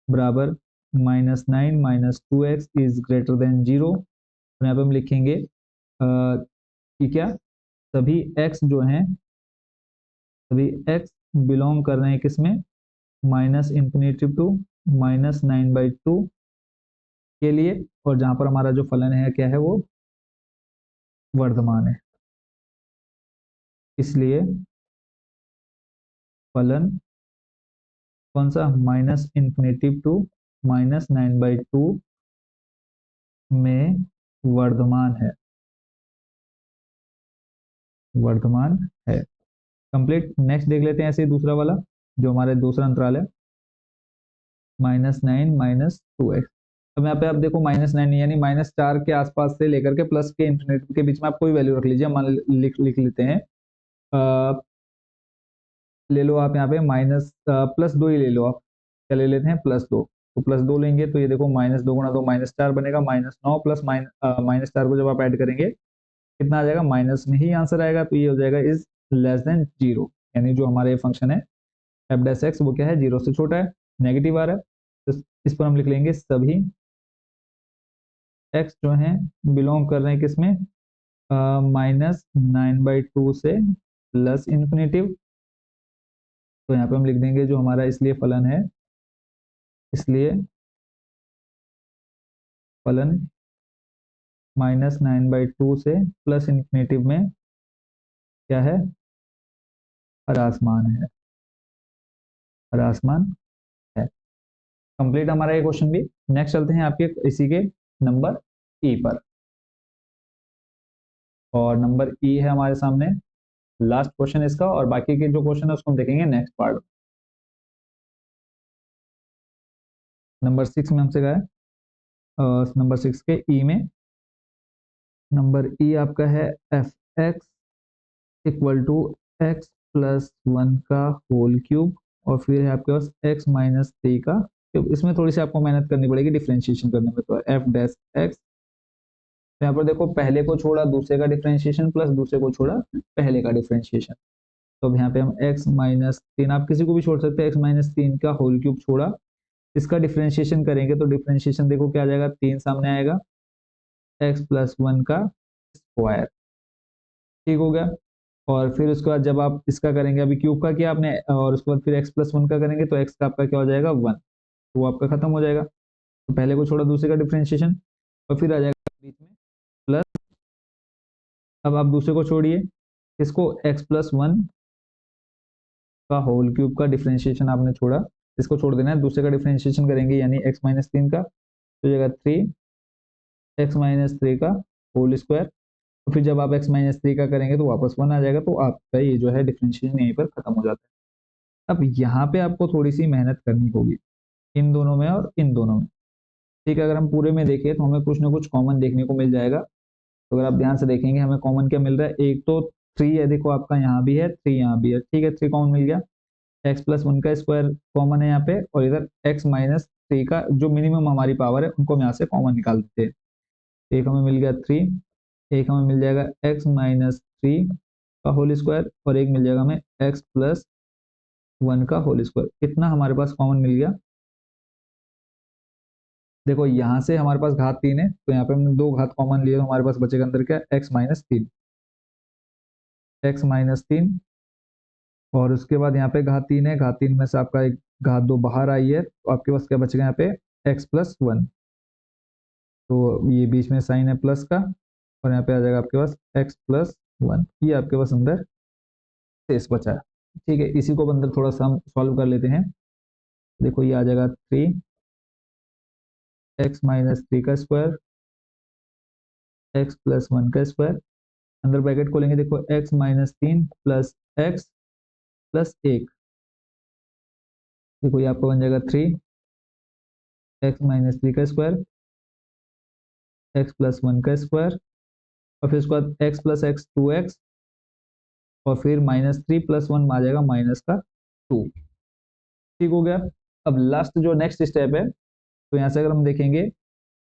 बराबर -9 -2x इज ग्रेटर देन 0। यहाँ पे हम लिखेंगे कि क्या सभी x जो हैं, सभी x बिलोंग कर रहे हैं किसमें, -∞ टू -9/2 के लिए, और जहां पर हमारा जो फलन है क्या है, वो वर्धमान है। इसलिए फलन कौन सा, -∞ टू -9/2 में वर्धमान है, वर्धमान है। कंप्लीट। नेक्स्ट देख लेते हैं ऐसे ही दूसरा वाला, जो हमारे दूसरा अंतराल है, -9 -2x। अब यहाँ पे आप देखो -9 यानी -4 के आसपास से लेकर के प्लस के इंफिनिटी के बीच में आप कोई वैल्यू रख लीजिए। मान लिख लेते हैं, ले लो आप यहाँ पे +2 ही ले लो आप। क्या ले लेते हैं, +2। तो +2 लेंगे तो ये देखो -2 गुणा 2 -4 बनेगा, -9 प्लस -4 को जब आप ऐड करेंगे कितना आ जाएगा, माइनस में ही आंसर आएगा। तो ये हो जाएगा इज लेस देन 0, यानी जो हमारे फंक्शन है एफ डैश एक्स वो क्या है, 0 से छोटा है, नेगेटिव आ रहा है। तो इस पर हम लिख लेंगे सभी एक्स जो हैं बिलोंग कर रहे हैं किसमें, -9/2 से प्लस इन्फिनेटिव। तो यहाँ पे हम लिख देंगे जो हमारा इसलिए फलन है, इसलिए फलन -9/2 से प्लस इन्फिनेटिव में क्या है, ह्रासमान है, ह्रासमान है। कंप्लीट हमारा ये क्वेश्चन भी। नेक्स्ट चलते हैं आपके इसी के नंबर ई पर, और नंबर ई है हमारे सामने लास्ट क्वेश्चन इसका, और बाकी के जो क्वेश्चन है उसको हम देखेंगे नेक्स्ट पार्ट। नंबर 6 में हमसे कहा है, नंबर 6 के ई में, नंबर ई आपका है f x equal to x plus 1 का होल क्यूब, और फिर है आपके पास x-3 का क्यूब। इसमें थोड़ी सी आपको मेहनत करनी पड़ेगी डिफ्रेंशिएशन करने में। तो एफ डैश एक्स, यहाँ पर देखो पहले को छोड़ा दूसरे का डिफ्रेंशिएशन, प्लस दूसरे को छोड़ा पहले का डिफ्रेंशिएशन। तो अब यहाँ पे हम x-3, आप किसी को भी छोड़ सकते हैं, x-3 का होल क्यूब छोड़ा, इसका डिफ्रेंशिएशन करेंगे तो डिफ्रेंशिएशन देखो क्या आ जाएगा, 3 सामने आएगा, x प्लस 1 का स्क्वायर, ठीक हो गया। और फिर उसके बाद जब आप इसका करेंगे, अभी क्यूब का किया आपने, और उसके बाद फिर x प्लस 1 का करेंगे तो x का आपका क्या हो जाएगा, 1, तो वो आपका खत्म हो जाएगा। तो पहले को छोड़ा दूसरे का डिफ्रेंशिएशन, और फिर आ जाएगा बीच में प्लस। अब आप दूसरे को छोड़िए, इसको x प्लस 1 का होल क्यूब का डिफ्रेंशिएशन आपने छोड़ा, इसको छोड़ देना है, दूसरे का डिफ्रेंशिएशन करेंगे यानी x-3 का, तो जाएगा 3x-3 का होल स्क्वायर। तो फिर जब आप x-3 का करेंगे तो वापस 1 आ जाएगा, तो आपका ये जो है डिफ्रेंशिएशन यहीं पर खत्म हो जाता है। अब यहाँ पे आपको थोड़ी सी मेहनत करनी होगी इन दोनों में और इन दोनों में, ठीक है। अगर हम पूरे में देखें तो हमें कुछ ना कुछ कॉमन देखने को मिल जाएगा। तो अगर आप ध्यान से देखेंगे हमें कॉमन क्या मिल रहा है, एक तो 3 है, देखो आपका यहाँ भी है, 3 यहाँ भी है, ठीक है, 3 कॉमन मिल गया। x प्लस 1 का स्क्वायर कॉमन है यहाँ पे, और इधर x-3 का जो मिनिमम हमारी पावर है उनको हम यहाँ से कॉमन निकाल देते हैं। एक हमें मिल गया 3, एक हमें मिल जाएगा x-3 का होल स्क्वायर, और एक मिल जाएगा हमें x प्लस 1 का होल स्क्वायर। कितना हमारे पास कॉमन मिल गया, देखो यहाँ से हमारे पास घात 3 है, तो यहाँ पे हमने 2 घात कॉमन लिए, तो हमारे पास बचेगा अंदर क्या, x-3, x-3, और उसके बाद यहाँ पे घात 3 है, घात 3 में से आपका एक घात 2 बाहर आई है, तो आपके पास क्या बचेगा यहाँ पे, x प्लस 1। तो ये बीच में साइन है प्लस का, और यहाँ पे आ जाएगा आपके पास x प्लस 1, ये आपके पास अंदर शेष बचा है, ठीक है। इसी को अंदर थोड़ा सा हम सॉल्व कर लेते हैं। देखो ये आ जाएगा 3x-3 का स्क्वायर, x प्लस 1 का स्क्वायर, अंदर ब्रैकेट खोलेंगे, देखो x-3 प्लस x प्लस 1, देखो ये आपको बन जाएगा 3x-3 का स्क्वायर, x प्लस 1 का स्क्वायर, और फिर उसके बाद x प्लस x 2x, और फिर -3 प्लस 1 आ जाएगा माइनस का 2, ठीक हो गया। अब लास्ट जो नेक्स्ट स्टेप है, तो यहाँ से अगर हम देखेंगे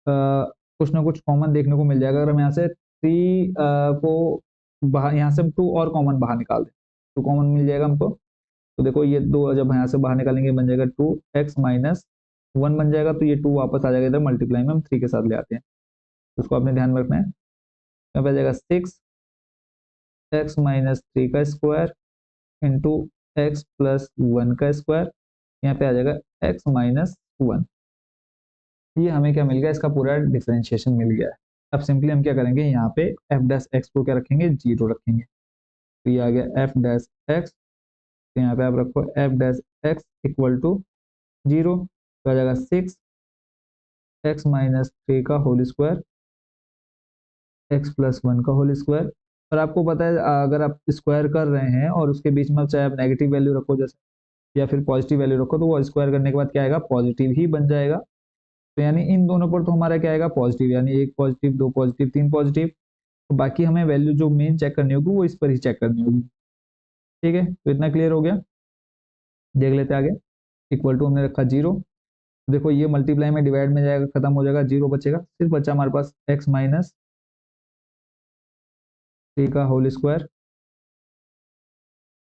कुछ ना कुछ कॉमन देखने को मिल जाएगा। अगर हम यहाँ से 3 को बाहर, यहाँ से हम 2 और कॉमन बाहर निकाल दें, टू कॉमन मिल जाएगा हमको। तो देखो ये दो जब यहाँ से बाहर निकालेंगे बन जाएगा 2x-1 बन जाएगा, तो ये 2 वापस आ जाएगा इधर, मल्टीप्लाई में हम 3 के साथ ले आते हैं, तो उसको आपने ध्यान में रखना है। यहाँ पे आ जाएगा 6x-3 का स्क्वायर इंटू x+1 का स्क्वायर, यहाँ पे आ जाएगा x-1। ये हमें क्या मिल गया, इसका पूरा डिफरेंशिएशन मिल गया है। अब सिंपली हम क्या करेंगे, यहाँ पे एफ डैश एक्स को क्या रखेंगे, 0 रखेंगे, तो ये आ गया एफ डैश एक्स, तो यहाँ पे आप रखो f dash x equal to 0, तो आ जाएगा 6x-3 का होल स्क्वायर x+1 का होल स्क्वायर। और आपको पता है अगर आप स्क्वायर कर रहे हैं और उसके बीच में चाहे आप नेगेटिव वैल्यू रखो जैसे या फिर पॉजिटिव वैल्यू रखो, तो वो स्क्वायर करने के बाद क्या आएगा, पॉजिटिव ही बन जाएगा। तो यानी इन दोनों पर तो हमारा क्या आएगा, पॉजिटिव, यानी एक पॉजिटिव, दो पॉजिटिव, 3 पॉजिटिव। तो बाकी हमें वैल्यू जो मेन चेक करनी होगी वो इस पर ही चेक करनी होगी। ठीक है, तो इतना क्लियर हो गया। देख लेते आगे। इक्वल टू हमने रखा 0, देखो ये मल्टीप्लाई में डिवाइड में जाएगा, खत्म हो जाएगा, 0 बचेगा, सिर्फ बचा हमारे पास x-3 का होल स्क्वायर,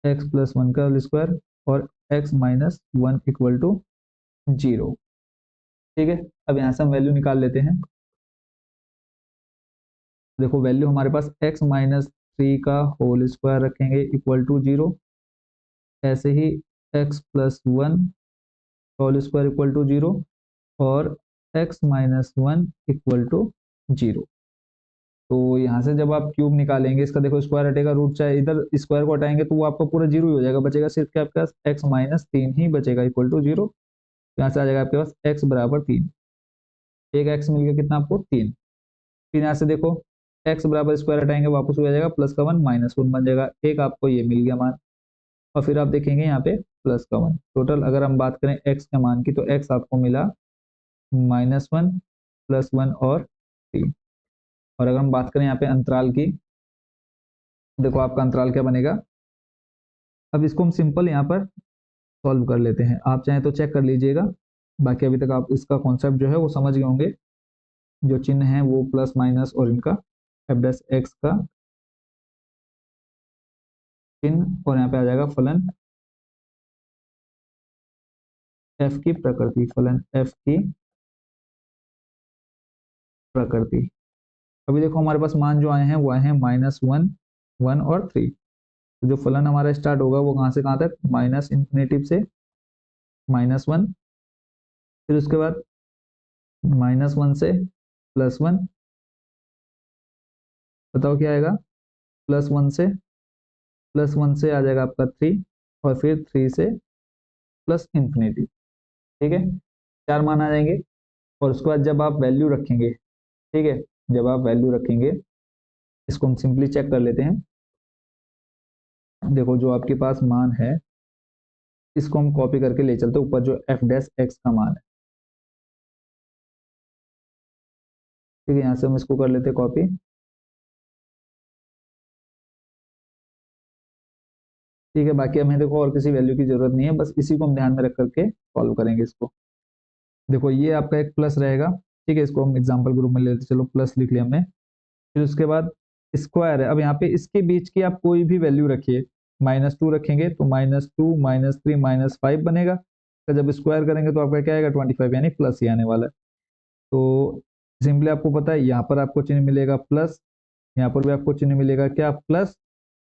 x+1 का होल स्क्वायर और x-1 इक्वल टू 0। ठीक है, अब यहाँ से हम वैल्यू निकाल लेते हैं। देखो वैल्यू हमारे पास x-3 का होल स्क्वायर रखेंगे इक्वल टू 0, ऐसे ही x+1 whole square equal to 0 और x-1 इक्वल टू 0। तो यहाँ से जब आप क्यूब निकालेंगे, इसका देखो स्क्वायर हटेगा, रूट चाहे इधर स्क्वायर को हटाएंगे तो वो आपका पूरा 0 ही हो जाएगा, बचेगा सिर्फ क्या आपके पास x-3 ही बचेगा इक्वल टू 0। यहाँ से आ जाएगा आपके पास x बराबर 3, एक x मिल गया कितना आपको, 3। फिर यहाँ से देखो x बराबर स्क्वायर हटाएंगे, वापस हो जाएगा प्लस का 1 माइनस 1 बन जाएगा, एक आपको ये मिल गया मान। और फिर आप देखेंगे यहाँ पे प्लस का 1, टोटल अगर हम बात करें x के मान की, तो x आपको मिला -1 +1 और 3। और अगर हम बात करें यहाँ पे अंतराल की, देखो आपका अंतराल क्या बनेगा। अब इसको हम सिंपल यहाँ पर सॉल्व कर लेते हैं, आप चाहें तो चेक कर लीजिएगा, बाकी अभी तक आप इसका कॉन्सेप्ट जो है वो समझ गए होंगे। जो चिन्ह है वो प्लस माइनस और इनका एफ डैश एक्स का चिन्ह, और यहाँ पे आ जाएगा फलन एफ की प्रकृति, फलन एफ की प्रकृति। अभी देखो हमारे पास मान जो आए हैं वो आए हैं -1, 1 और 3। तो जो फलन हमारा स्टार्ट होगा वो कहाँ से कहाँ तक, माइनस इन्फिनेटिव से -1, फिर उसके बाद -1 से +1, बताओ क्या आएगा, +1 से आ जाएगा आपका 3, और फिर 3 से प्लस इन्फिनेटिव। ठीक है, 4 मान आ जाएंगे। और उसके बाद जब आप वैल्यू रखेंगे, ठीक है, जब आप वैल्यू रखेंगे, इसको हम सिंपली चेक कर लेते हैं। देखो जो आपके पास मान है इसको हम कॉपी करके ले चलते हैं ऊपर, जो एफ डैश एक्स का मान है। ठीक है, यहाँ से हम इसको कर लेते हैं कॉपी। ठीक है, बाकी हमें देखो और किसी वैल्यू की जरूरत नहीं है, बस इसी को हम ध्यान में रख करके सॉल्व करेंगे इसको। देखो ये आपका एक प्लस रहेगा, ठीक है, इसको हम एग्जाम्पल ग्रुप में लेते, चलो प्लस लिख लिया हमने। फिर उसके बाद स्क्वायर है, अब यहाँ पे इसके बीच की आप कोई भी वैल्यू रखिए, -2 रखेंगे तो -2 -3 -5 बनेगा, तो जब स्क्वायर करेंगे तो आपका क्या आएगा, 25, यानी प्लस ही आने वाला है। तो सिंपली आपको पता है यहाँ पर आपको चिन्ह मिलेगा प्लस, यहाँ पर भी आपको चिन्ह मिलेगा क्या, प्लस।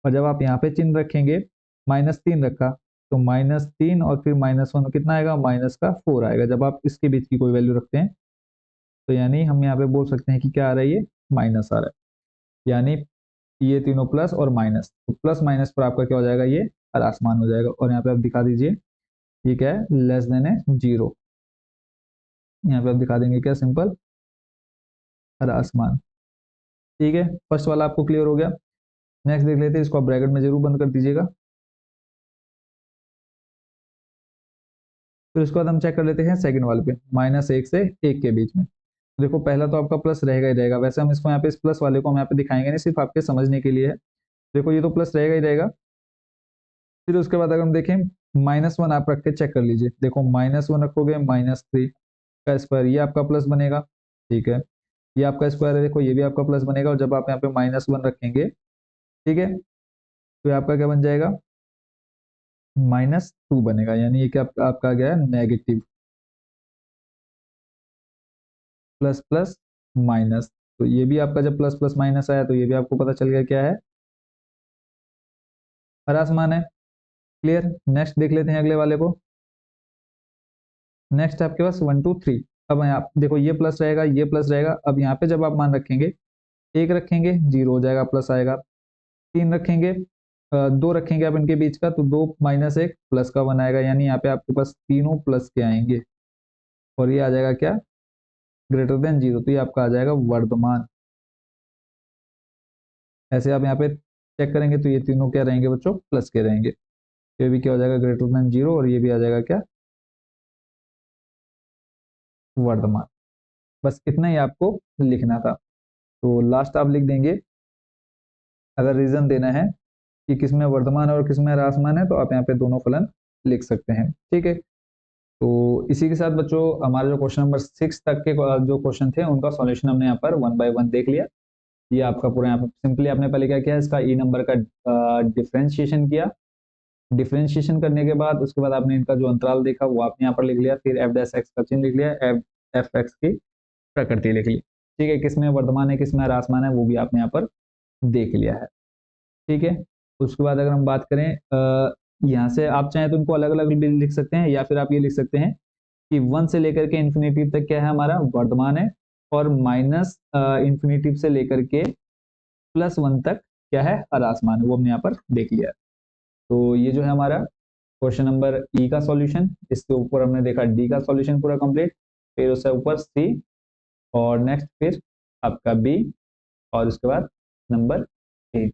और जब आप यहाँ पे चिन्ह रखेंगे, -3 रखा तो -3 और फिर -1 कितना आएगा, माइनस का 4 आएगा, जब आप इसके बीच की कोई वैल्यू रखते हैं। तो यानी हम यहाँ पे बोल सकते हैं कि क्या आ रहा है, ये माइनस आ रहा है, यानी ये तीनों प्लस और माइनस, तो प्लस माइनस पर आपका क्या हो जाएगा, ये आसमान हो जाएगा। और यहाँ पे आप दिखा दीजिए ये क्या है, लेस देन है 0, यहाँ पे आप दिखा देंगे क्या, सिंपल आसमान। ठीक है, फर्स्ट वाला आपको क्लियर हो गया। नेक्स्ट देख लेते हैं, इसको आप ब्रैकेट में जरूर बंद कर दीजिएगा। फिर उसके बाद हम चेक कर लेते हैं सेकंड वाले पे, -1 से 1 के बीच में। देखो पहला तो आपका प्लस रहेगा ही रहेगा, वैसे हम इसको यहाँ पे इस प्लस वाले को हम यहाँ पे दिखाएंगे नहीं, सिर्फ आपके समझने के लिए है। देखो ये तो प्लस रहेगा ही रहेगा। फिर उसके बाद अगर हम देखें, -1 आप रख के चेक कर लीजिए, देखो -1 रखोगे, -3 का स्क्वायर, ये आपका प्लस बनेगा। ठीक है, ये आपका स्क्वायर है, देखो ये भी आपका प्लस बनेगा, और जब आप यहाँ पे -1 रखेंगे, ठीक है, तो ये आपका क्या बन जाएगा, -2 बनेगा, यानी ये क्या आपका आ गया नेगेटिव, प्लस प्लस माइनस। तो ये भी आपका जब प्लस प्लस माइनस आया तो ये भी आपको पता चल गया क्या है, हरा समान है। क्लियर। नेक्स्ट देख लेते हैं अगले वाले को। नेक्स्ट आपके पास 1 2 3। अब यहाँ देखो ये प्लस रहेगा, ये प्लस रहेगा। अब यहाँ पे जब आप मान रखेंगे, एक रखेंगे जीरो हो जाएगा, प्लस आएगा। तीन रखेंगे, दो रखेंगे आप इनके बीच का, तो दो माइनस एक प्लस का वन आएगा, यानी यहाँ पे आपके पास तीनों प्लस के आएंगे। और ये आ जाएगा क्या, ग्रेटर देन जीरो, तो ये आपका आ जाएगा वर्धमान। ऐसे आप यहाँ पे चेक करेंगे तो ये तीनों क्या रहेंगे बच्चों, प्लस के रहेंगे। ये भी क्या हो जाएगा, ग्रेटर देन जीरो, और ये भी आ जाएगा क्या, वर्धमान। बस इतना ही आपको लिखना था। तो लास्ट आप लिख देंगे, अगर रीजन देना है कि किसमें वर्धमान और किसमें ह्रासमान है, तो आप यहाँ पे दोनों फलन लिख सकते हैं। ठीक है। तो इसी के साथ बच्चों हमारे जो क्वेश्चन नंबर 6 तक के जो क्वेश्चन थे उनका सॉल्यूशन हमने यहाँ पर 1 बाय 1 देख लिया। ये आपका पूरा यहाँ पर सिंपली आपने पहले क्या किया, इसका ई नंबर का डिफ्रेंशिएशन किया। डिफ्रेंशिएशन करने के बाद उसके बाद आपने इनका जो अंतराल देखा वो आपने यहाँ पर लिख लिया। फिर एफ डैश एक्स का चिन्ह लिख लिया, एफ एफ एक्स की प्रकृति लिख ली। ठीक है, किसमें वर्धमान है किसमें ह्रासमान है वो भी आपने यहाँ पर देख लिया है। ठीक है। उसके बाद अगर हम बात करें, यहाँ से आप चाहें तो इनको अलग अलग भी लिख सकते हैं, या फिर आप ये लिख सकते हैं कि 1 से लेकर के इन्फिनिटी तक क्या है हमारा वर्धमान है, और माइनस इन्फिनिटी से लेकर के +1 तक क्या है ह्रासमान है, वो हमने यहाँ पर देख लिया। तो ये जो है हमारा क्वेश्चन नंबर ई का सॉल्यूशन। इसके ऊपर हमने देखा डी का सॉल्यूशन पूरा कंप्लीट, फिर उससे ऊपर सी, और नेक्स्ट फिर आपका बी, और उसके बाद नंबर ए।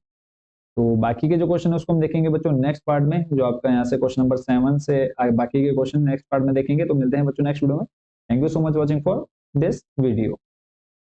तो बाकी के जो क्वेश्चन है उसको हम देखेंगे बच्चों नेक्स्ट पार्ट में, जो आपका यहाँ से क्वेश्चन नंबर 7 से बाकी के क्वेश्चन नेक्स्ट पार्ट में देखेंगे। तो मिलते हैं बच्चों नेक्स्ट वीडियो में। Thank you so much watching for this video.